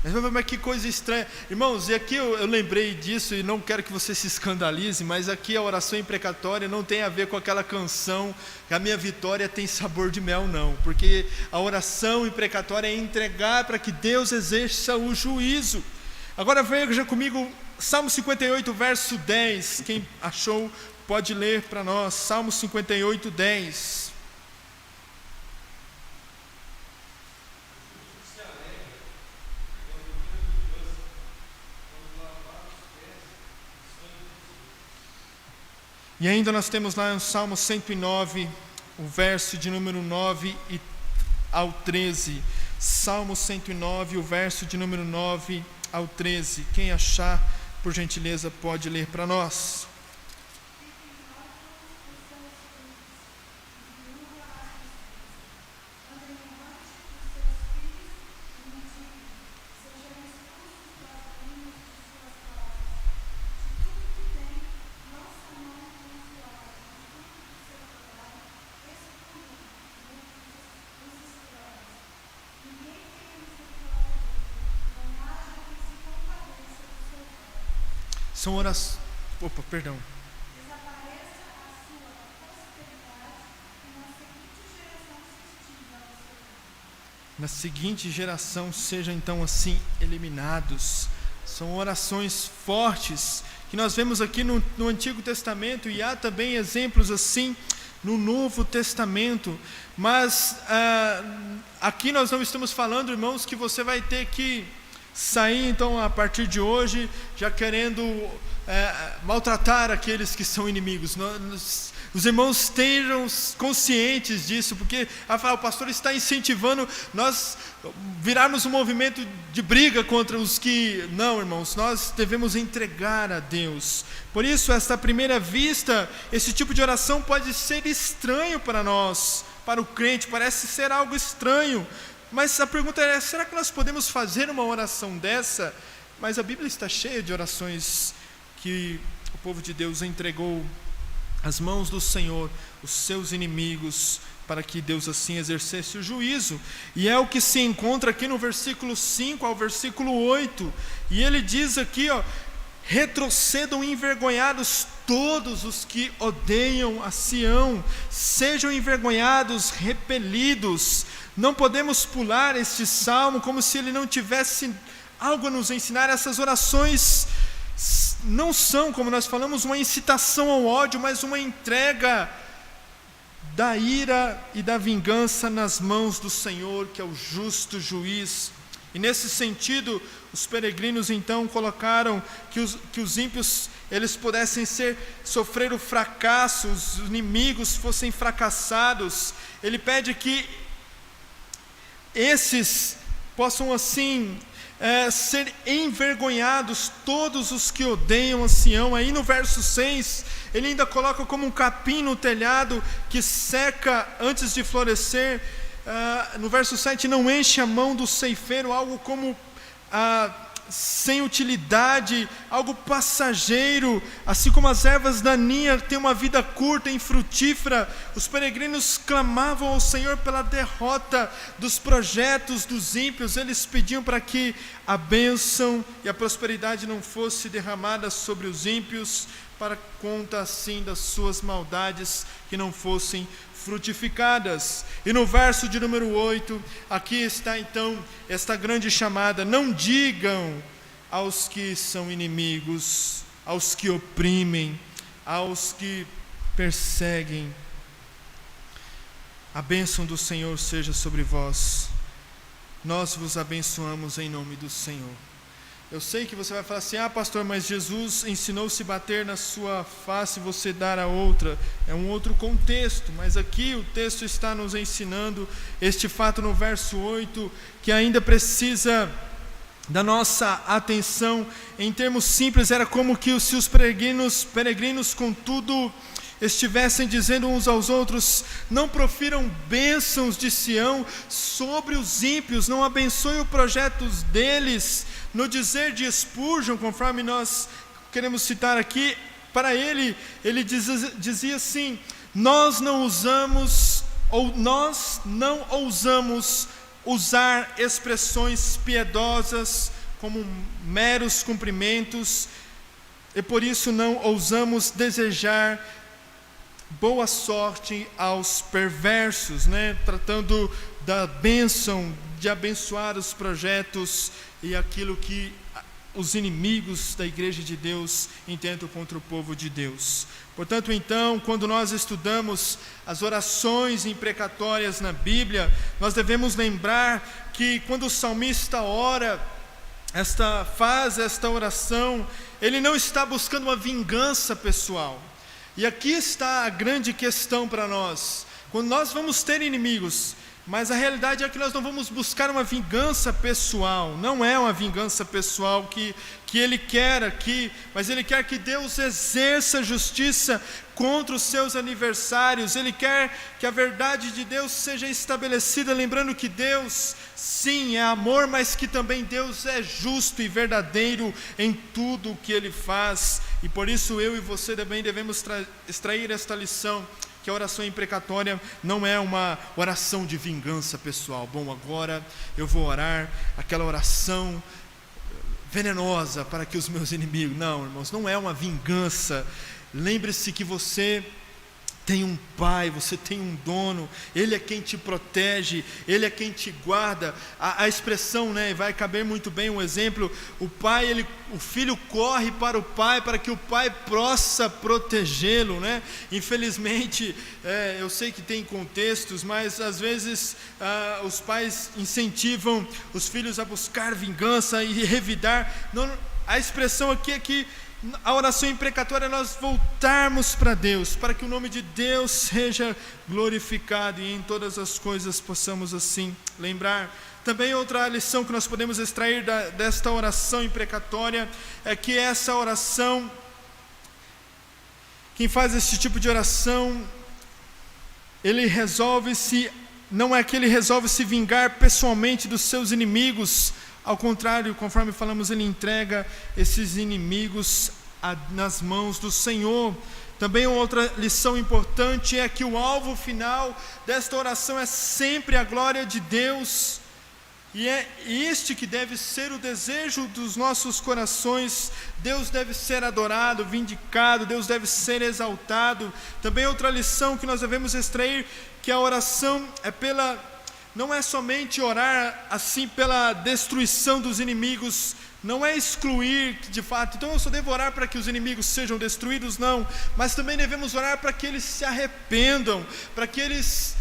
Mas que coisa estranha. Irmãos, e aqui eu lembrei disso e não quero que você se escandalize, mas aqui a oração imprecatória não tem a ver com aquela canção que a minha vitória tem sabor de mel, não. Porque a oração imprecatória é entregar para que Deus exerça o juízo. Agora veja comigo Salmo 58, verso 10. Quem achou pode ler para nós. Salmo 58, 10. E ainda nós temos lá no Salmo 109, o verso de número 9 ao 13. Salmo 109, o verso de número 9 ao 13. Quem achar, por gentileza, pode ler para nós. São orações. Opa, perdão. Na seguinte geração sejam então assim eliminados. São orações fortes que nós vemos aqui no Antigo Testamento, e há também exemplos assim no Novo Testamento. Mas aqui nós não estamos falando, irmãos, que você vai ter que sair então a partir de hoje já querendo maltratar aqueles que são inimigos. Os irmãos estejam conscientes disso, porque o pastor está incentivando nós virarmos um movimento de briga contra os que... Não, irmãos, nós devemos entregar a Deus. Por isso, esta primeira vista, esse tipo de oração pode ser estranho para nós, para o crente, parece ser algo estranho. Mas a pergunta é, será que nós podemos fazer uma oração dessa? Mas a Bíblia está cheia de orações que o povo de Deus entregou às mãos do Senhor, os seus inimigos, para que Deus assim exercesse o juízo. E é o que se encontra aqui no versículo 5 ao versículo 8. E ele diz aqui, retrocedam envergonhados todos os que odeiam a Sião, sejam envergonhados, repelidos. Não podemos pular este salmo como se ele não tivesse algo a nos ensinar. Essas orações não são, como nós falamos, uma incitação ao ódio, mas uma entrega da ira e da vingança nas mãos do Senhor, que é o justo juiz. E nesse sentido, os peregrinos então colocaram que os ímpios eles pudessem sofrer o fracasso, os inimigos fossem fracassados. Ele pede que esses possam assim ser envergonhados, todos os que odeiam a Sião. Aí no verso 6, ele ainda coloca como um capim no telhado que seca antes de florescer. No verso 7, não enche a mão do ceifeiro, algo como sem utilidade, algo passageiro, assim como as ervas daninhas têm uma vida curta e infrutífera. Os peregrinos clamavam ao Senhor pela derrota dos projetos dos ímpios. Eles pediam para que a bênção e a prosperidade não fosse derramada sobre os ímpios, para conta assim das suas maldades que não fossem frutificadas. E no verso de número 8, aqui está então esta grande chamada: não digam aos que são inimigos, aos que oprimem, aos que perseguem, a bênção do Senhor seja sobre vós. Nós vos abençoamos em nome do Senhor. Eu sei que você vai falar assim: pastor, mas Jesus ensinou se bater na sua face e você dar a outra. É um outro contexto, mas aqui o texto está nos ensinando este fato no verso 8, que ainda precisa da nossa atenção. Em termos simples, era como que se os peregrinos contudo estivessem dizendo uns aos outros: não profiram bênçãos de Sião sobre os ímpios, não abençoem os projetos deles. No dizer de Spurgeon, conforme nós queremos citar aqui, para ele dizia assim: nós não ousamos usar expressões piedosas como meros cumprimentos, e por isso não ousamos desejar boa sorte aos perversos, tratando da bênção, de abençoar os projetos e aquilo que os inimigos da igreja de Deus intentam contra o povo de Deus. Portanto, então, quando nós estudamos as orações imprecatórias na Bíblia, nós devemos lembrar que quando o salmista ora, faz esta oração, ele não está buscando uma vingança pessoal. E aqui está a grande questão para nós. Quando nós vamos ter inimigos, mas a realidade é que nós não vamos buscar uma vingança pessoal. Não é uma vingança pessoal que ele quer aqui, mas ele quer que Deus exerça justiça contra os seus adversários. Ele quer que a verdade de Deus seja estabelecida, lembrando que Deus, sim, é amor, mas que também Deus é justo e verdadeiro em tudo o que Ele faz. E por isso eu e você também devemos extrair esta lição, que a oração imprecatória não é uma oração de vingança pessoal. Bom, agora eu vou orar aquela oração venenosa para que os meus inimigos... Não, irmãos, não é uma vingança. Lembre-se que você tem um pai, você tem um dono, Ele é quem te protege, Ele é quem te guarda. A expressão, vai caber muito bem um exemplo: o filho corre para o pai, para que o pai possa protegê-lo, Infelizmente, eu sei que tem contextos, mas às vezes os pais incentivam os filhos a buscar vingança e revidar. Não, a expressão aqui é que a oração imprecatória é nós voltarmos para Deus, para que o nome de Deus seja glorificado e em todas as coisas possamos assim lembrar. Também outra lição que nós podemos extrair desta oração imprecatória é que essa oração, quem faz esse tipo de oração, não é que ele resolve se vingar pessoalmente dos seus inimigos. Ao contrário, conforme falamos, ele entrega esses inimigos nas mãos do Senhor. Também outra lição importante é que o alvo final desta oração é sempre a glória de Deus. E é este que deve ser o desejo dos nossos corações. Deus deve ser adorado, vindicado, Deus deve ser exaltado. Também outra lição que nós devemos extrair, que a oração não é somente orar assim pela destruição dos inimigos, não é excluir de fato, então eu só devo orar para que os inimigos sejam destruídos, não, mas também devemos orar para que eles se arrependam, para que eles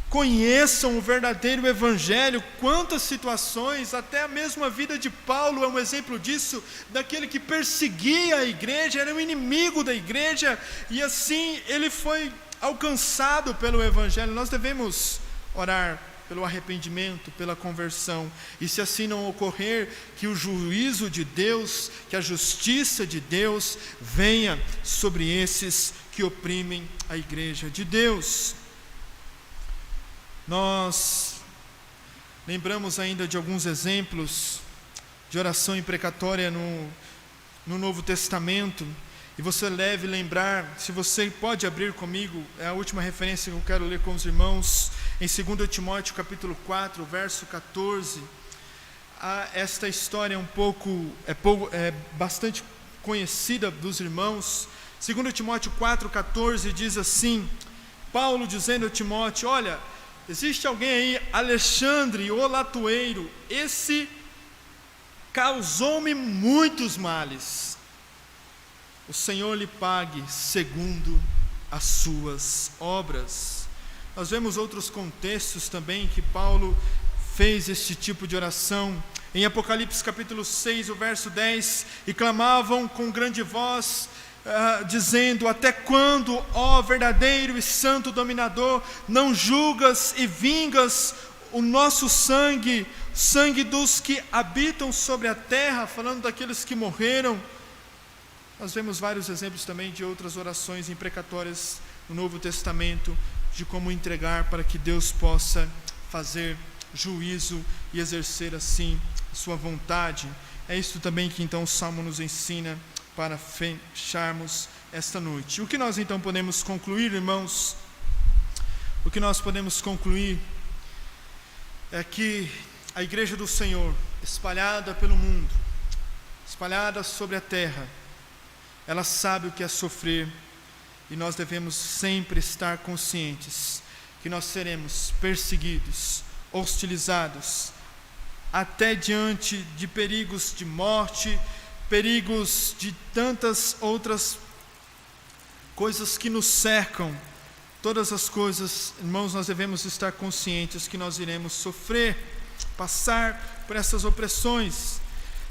conheçam o verdadeiro evangelho. Quantas situações, até a mesma vida de Paulo é um exemplo disso, daquele que perseguia a igreja, era um inimigo da igreja, e assim ele foi alcançado pelo evangelho. Nós devemos orar pelo arrependimento, pela conversão, e se assim não ocorrer, que o juízo de Deus, que a justiça de Deus venha sobre esses que oprimem a igreja de Deus. Nós lembramos ainda de alguns exemplos de oração imprecatória no Novo Testamento, e você deve lembrar, se você pode abrir comigo, é a última referência que eu quero ler com os irmãos, em 2 Timóteo capítulo 4, verso 14, esta história é bastante conhecida dos irmãos. 2 Timóteo 4, 14 diz assim, Paulo dizendo a Timóteo: olha, existe alguém aí, Alexandre, o latoeiro, esse causou-me muitos males, o Senhor lhe pague segundo as suas obras. Nós vemos outros contextos também que Paulo fez este tipo de oração. Em Apocalipse capítulo 6, o verso 10, e clamavam com grande voz, dizendo: até quando, ó verdadeiro e santo dominador, não julgas e vingas o nosso sangue dos que habitam sobre a terra, falando daqueles que morreram. Nós vemos vários exemplos também de outras orações imprecatórias no Novo Testamento, de como entregar para que Deus possa fazer juízo e exercer assim a sua vontade. É isso também que então o Salmo nos ensina para fecharmos esta noite. O que nós então podemos concluir, irmãos? O que nós podemos concluir é que a igreja do Senhor, espalhada pelo mundo, espalhada sobre a terra, ela sabe o que é sofrer, e nós devemos sempre estar conscientes que nós seremos perseguidos, hostilizados, até diante de perigos de morte, perigos de tantas outras coisas que nos cercam. Todas as coisas, irmãos, nós devemos estar conscientes que nós iremos sofrer, passar por essas opressões.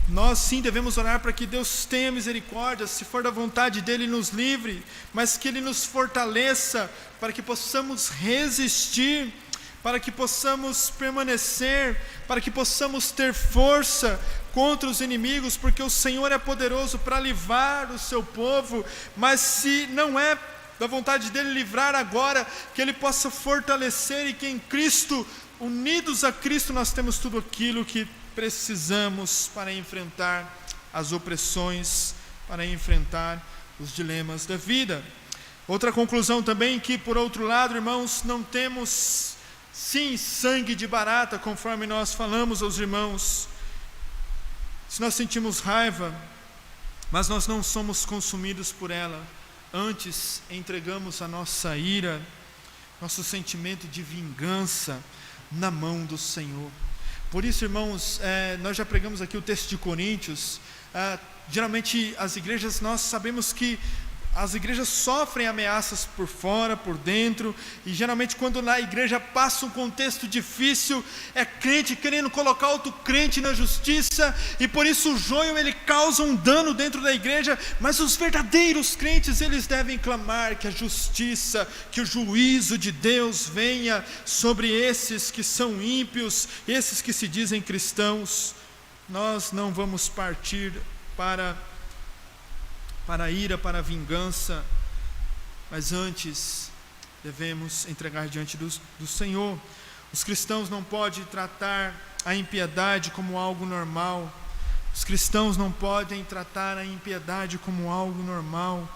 Nós sim devemos orar para que Deus tenha misericórdia, se for da vontade dEle, nos livre, mas que Ele nos fortaleça, para que possamos resistir, para que possamos permanecer, para que possamos ter força contra os inimigos, porque o Senhor é poderoso para livrar o seu povo, mas se não é da vontade dEle livrar agora, que Ele possa fortalecer, e que em Cristo, unidos a Cristo, nós temos tudo aquilo que precisamos para enfrentar as opressões, para enfrentar os dilemas da vida. Outra conclusão também, que por outro lado, irmãos, não temos sim sangue de barata, conforme nós falamos aos irmãos. Se nós sentimos raiva, mas nós não somos consumidos por ela, antes entregamos a nossa ira, nosso sentimento de vingança na mão do Senhor. Por isso, irmãos, nós já pregamos aqui o texto de Coríntios. Geralmente as igrejas, nós sabemos que as igrejas sofrem ameaças por fora, por dentro, e geralmente quando na igreja passa um contexto difícil, é crente querendo colocar outro crente na justiça, e por isso o joio ele causa um dano dentro da igreja, mas os verdadeiros crentes, eles devem clamar que a justiça, que o juízo de Deus venha sobre esses que são ímpios, esses que se dizem cristãos. Nós não vamos partir para a ira, para a vingança, mas antes devemos entregar diante do Senhor. Os cristãos não podem tratar a impiedade como algo normal. Os cristãos não podem tratar a impiedade como algo normal.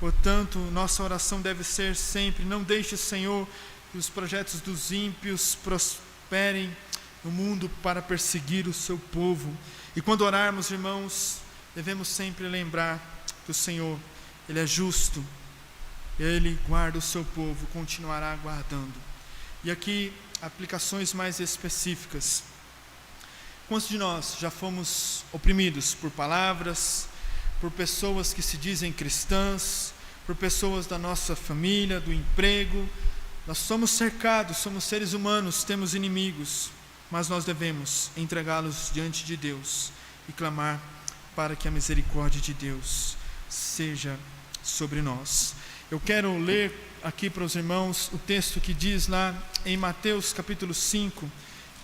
Portanto, nossa oração deve ser sempre: não deixe, Senhor, que os projetos dos ímpios prosperem no mundo para perseguir o seu povo. E quando orarmos, irmãos, devemos sempre lembrar que o Senhor, Ele é justo, Ele guarda o seu povo, continuará guardando. E aqui, aplicações mais específicas. Quantos de nós já fomos oprimidos por palavras, por pessoas que se dizem cristãs, por pessoas da nossa família, do emprego? Nós somos cercados, somos seres humanos, temos inimigos, mas nós devemos entregá-los diante de Deus e clamar para que a misericórdia de Deus seja sobre nós. Eu quero ler aqui para os irmãos o texto que diz lá em Mateus capítulo 5.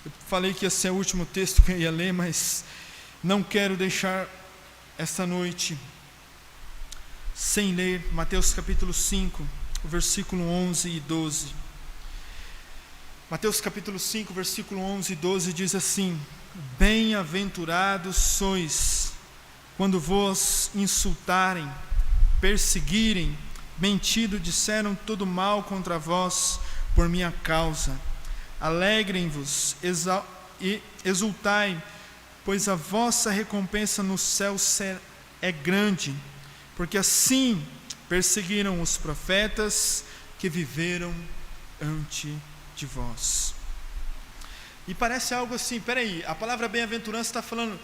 Eu falei que ia ser o último texto que eu ia ler, mas não quero deixar esta noite sem ler Mateus capítulo 5, o versículo 11 e 12. Mateus capítulo 5, versículo 11 e 12 diz assim: bem-aventurados sois quando vos insultarem, perseguirem, mentindo, disseram todo mal contra vós por minha causa. Alegrem-vos e exultai, pois a vossa recompensa no céu é grande, porque assim perseguiram os profetas que viveram antes de vós. E parece algo assim, peraí, a palavra bem-aventurança está falando: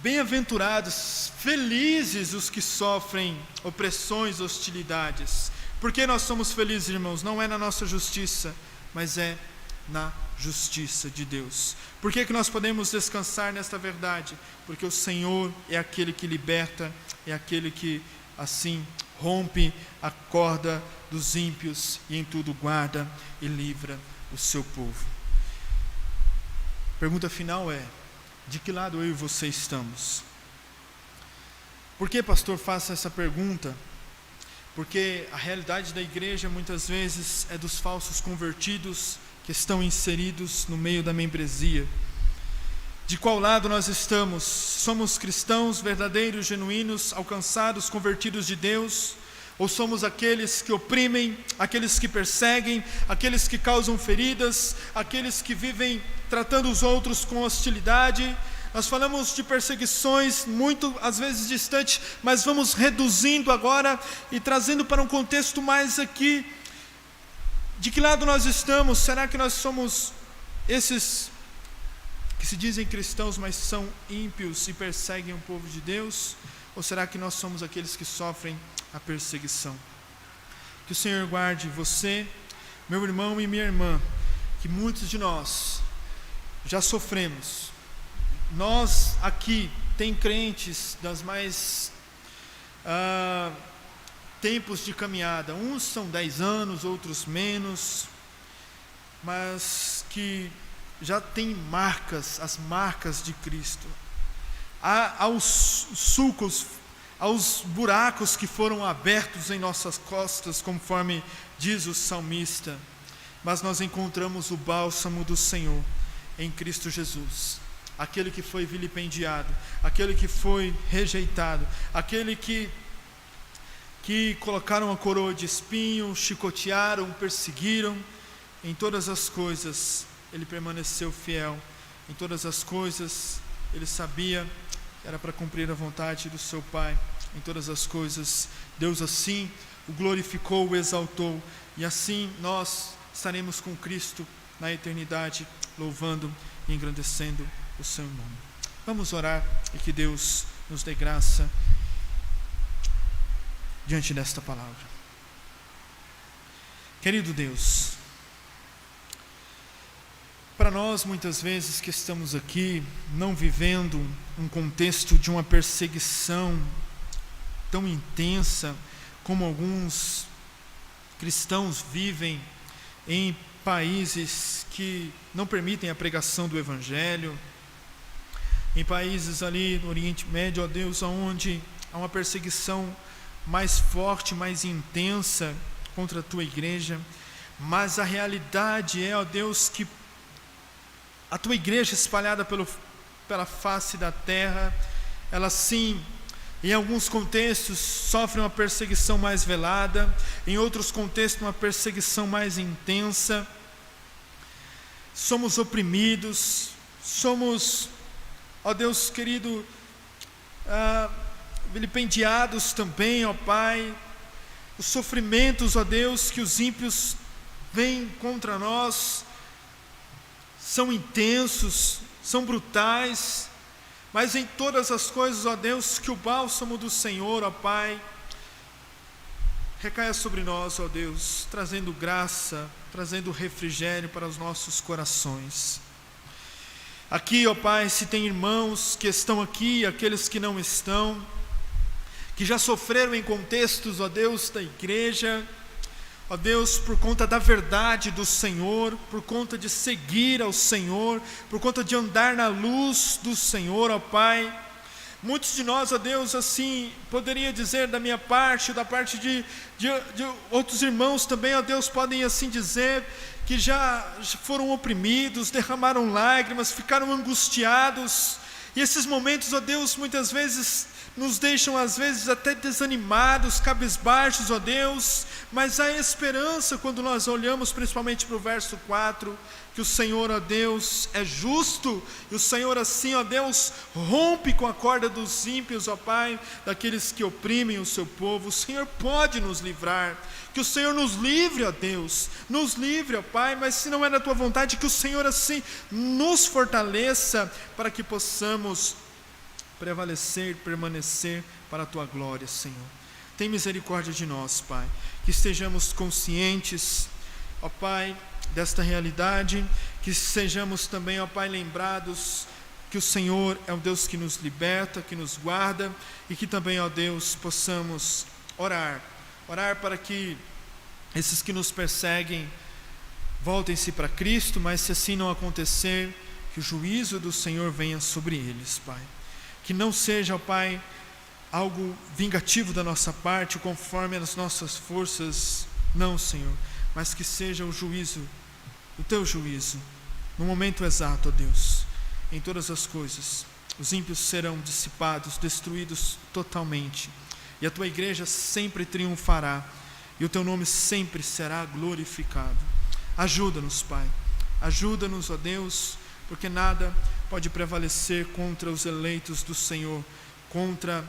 bem-aventurados, felizes os que sofrem opressões, hostilidades. Por que nós somos felizes, irmãos? Não é na nossa justiça, mas é na justiça de Deus. Por que nós podemos descansar nesta verdade? Porque o Senhor é aquele que liberta, é aquele que assim rompe a corda dos ímpios e em tudo guarda e livra o seu povo. Pergunta final é: de que lado eu e você estamos? Por que, pastor, faço essa pergunta? Porque a realidade da igreja muitas vezes é dos falsos convertidos que estão inseridos no meio da membresia. De qual lado nós estamos? Somos cristãos verdadeiros, genuínos, alcançados, convertidos de Deus? Ou somos aqueles que oprimem, aqueles que perseguem, aqueles que causam feridas, aqueles que vivem tratando os outros com hostilidade? Nós falamos de perseguições muito, às vezes, distantes, mas vamos reduzindo agora e trazendo para um contexto mais aqui. De que lado nós estamos? Será que nós somos esses que se dizem cristãos, mas são ímpios e perseguem o povo de Deus? Ou será que nós somos aqueles que sofrem a perseguição? Que o Senhor guarde você, meu irmão e minha irmã, que muitos de nós já sofremos. Nós aqui tem crentes das mais tempos de caminhada, uns são 10 anos, outros menos, mas que já tem marcas, as marcas de Cristo. Aos sulcos, aos buracos que foram abertos em nossas costas, conforme diz o salmista, mas nós encontramos o bálsamo do Senhor em Cristo Jesus, aquele que foi vilipendiado, aquele que foi rejeitado, aquele que colocaram a coroa de espinho, chicotearam, perseguiram. Em todas as coisas ele permaneceu fiel, em todas as coisas ele sabia que era para cumprir a vontade do seu Pai. Em todas as coisas Deus assim o glorificou, o exaltou, e assim nós estaremos com Cristo na eternidade, louvando e engrandecendo o seu nome. Vamos orar e que Deus nos dê graça diante desta palavra. Querido Deus, para nós muitas vezes que estamos aqui não vivendo um contexto de uma perseguição tão intensa como alguns cristãos vivem em países que não permitem a pregação do Evangelho, em países ali no Oriente Médio, ó Deus, onde há uma perseguição mais forte, mais intensa contra a Tua igreja, mas a realidade é, ó Deus, que a Tua igreja espalhada pela face da terra, ela sim, em alguns contextos sofre uma perseguição mais velada, em outros contextos uma perseguição mais intensa. Somos oprimidos, somos, ó Deus querido, vilipendiados também, ó Pai. Os sofrimentos, ó Deus, que os ímpios vêm contra nós são intensos, são brutais, mas em todas as coisas, ó Deus, que o bálsamo do Senhor, ó Pai, recaia sobre nós, ó Deus, trazendo graça, trazendo refrigério para os nossos corações. Aqui, ó Pai, se tem irmãos que estão aqui, aqueles que não estão, que já sofreram em contextos, ó Deus, da igreja, ó Deus, por conta da verdade do Senhor, por conta de seguir ao Senhor, por conta de andar na luz do Senhor, ó Pai. Muitos de nós, ó Deus, assim, poderia dizer da minha parte, da parte de outros irmãos também, ó Deus, podem assim dizer, que já foram oprimidos, derramaram lágrimas, ficaram angustiados, e esses momentos, ó Deus, muitas vezes nos deixam às vezes até desanimados, cabisbaixos, ó Deus, mas há esperança quando nós olhamos principalmente para o verso 4, que o Senhor, ó Deus, é justo, e o Senhor assim, ó Deus, rompe com a corda dos ímpios, ó Pai, daqueles que oprimem o seu povo. O Senhor pode nos livrar, que o Senhor nos livre, ó Deus, nos livre, ó Pai, mas se não é da Tua vontade, que o Senhor assim nos fortaleça, para que possamos prevalecer, permanecer para a Tua glória, Senhor. Tem misericórdia de nós, Pai, que estejamos conscientes, ó Pai, desta realidade, que sejamos também, ó Pai, lembrados que o Senhor é o Deus que nos liberta, que nos guarda, e que também, ó Deus, possamos orar para que esses que nos perseguem voltem-se para Cristo, mas se assim não acontecer, que o juízo do Senhor venha sobre eles, Pai. Que não seja, ó Pai, algo vingativo da nossa parte, conforme as nossas forças, não, Senhor, mas que seja o juízo, o Teu juízo, no momento exato, ó Deus, em todas as coisas. Os ímpios serão dissipados, destruídos totalmente, e a tua igreja sempre triunfará, e o teu nome sempre será glorificado. Ajuda-nos, Pai, ajuda-nos, ó Deus, porque nada pode prevalecer contra os eleitos do Senhor, contra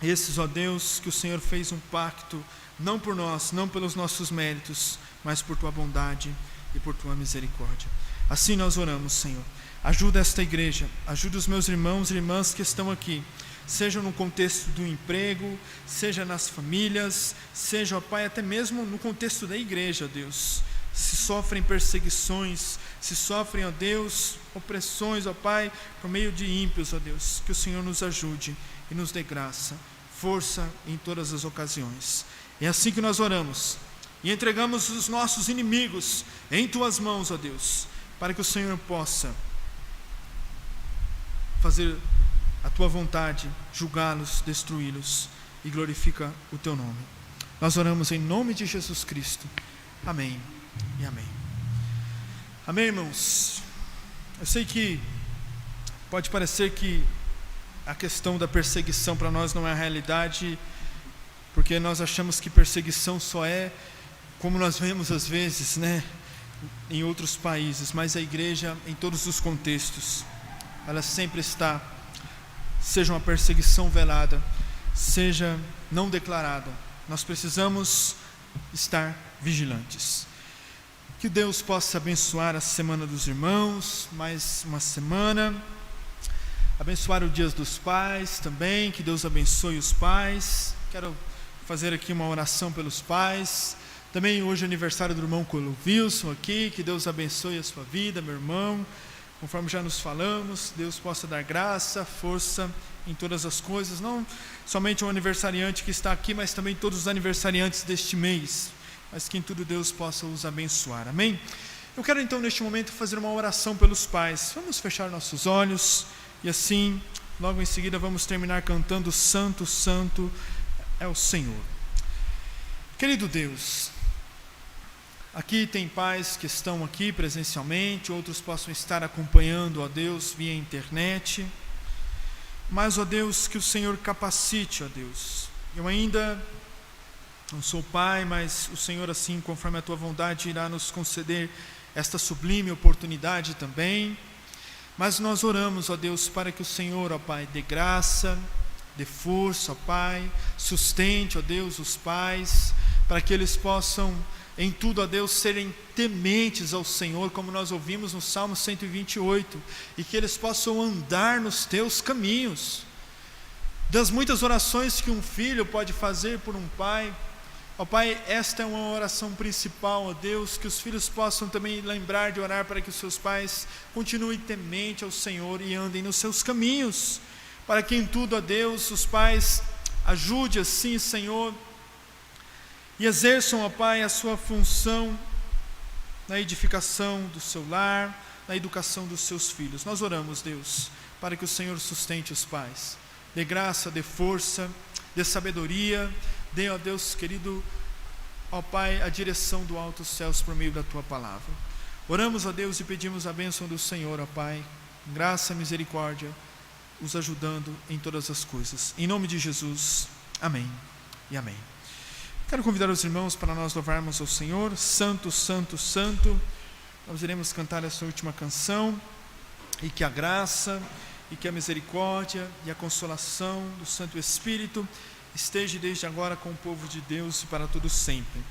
esses, ó Deus, que o Senhor fez um pacto, não por nós, não pelos nossos méritos, mas por tua bondade e por tua misericórdia. Assim nós oramos, Senhor. Ajuda esta igreja, ajuda os meus irmãos e irmãs que estão aqui, seja no contexto do emprego, seja nas famílias, seja, ó Pai, até mesmo no contexto da igreja, Deus. Se sofrem perseguições, se sofrem, ó Deus, opressões, ó Pai, por meio de ímpios, ó Deus, que o Senhor nos ajude e nos dê graça, força em todas as ocasiões. É assim que nós oramos e entregamos os nossos inimigos em tuas mãos, ó Deus, para que o Senhor possa fazer a tua vontade, julgá-los, destruí-los, e glorifica o teu nome. Nós oramos em nome de Jesus Cristo. Amém e amém. Amém, irmãos? Eu sei que pode parecer que a questão da perseguição para nós não é a realidade, porque nós achamos que perseguição só é como nós vemos às vezes, né, em outros países, mas a igreja, em todos os contextos, ela sempre está, seja uma perseguição velada, seja não declarada, nós precisamos estar vigilantes. Que Deus possa abençoar a semana dos irmãos, mais uma semana, abençoar o Dia dos Pais também, que Deus abençoe os pais. Quero fazer aqui uma oração pelos pais. Também hoje é aniversário do irmão Colo Wilson aqui, que Deus abençoe a sua vida, meu irmão. Conforme já nos falamos, Deus possa dar graça, força em todas as coisas, não somente o aniversariante que está aqui, mas também todos os aniversariantes deste mês, mas que em tudo Deus possa os abençoar, amém? Eu quero então neste momento fazer uma oração pelos pais. Vamos fechar nossos olhos e assim, logo em seguida vamos terminar cantando Santo, Santo é o Senhor. Querido Deus, aqui tem pais que estão aqui presencialmente, outros possam estar acompanhando, ó Deus, via internet, mas, ó Deus, que o Senhor capacite, ó Deus. Eu ainda não sou pai, mas o Senhor, assim, conforme a tua vontade, irá nos conceder esta sublime oportunidade também. Mas nós oramos, ó Deus, para que o Senhor, ó Pai, dê graça, dê força, ó Pai, sustente, ó Deus, os pais, para que eles possam em tudo, ó Deus, serem tementes ao Senhor, como nós ouvimos no Salmo 128, e que eles possam andar nos teus caminhos. Das muitas orações que um filho pode fazer por um pai, ó Pai, esta é uma oração principal, ó Deus, que os filhos possam também lembrar de orar para que os seus pais continuem temente ao Senhor e andem nos seus caminhos, para que em tudo, ó Deus, os pais ajude assim, Senhor, e exerçam, ó Pai, a sua função na edificação do seu lar, na educação dos seus filhos. Nós oramos, Deus, para que o Senhor sustente os pais, dê graça, dê força, dê sabedoria, dê, ó Deus querido, ó Pai, a direção do alto céus por meio da tua palavra. Oramos, ó Deus, e pedimos a bênção do Senhor, ó Pai, graça, misericórdia, os ajudando em todas as coisas. Em nome de Jesus, amém e amém. Quero convidar os irmãos para nós louvarmos ao Senhor. Santo, Santo, Santo. Nós iremos cantar essa última canção, e que a graça, e que a misericórdia, e a consolação do Santo Espírito esteja desde agora com o povo de Deus e para todo sempre.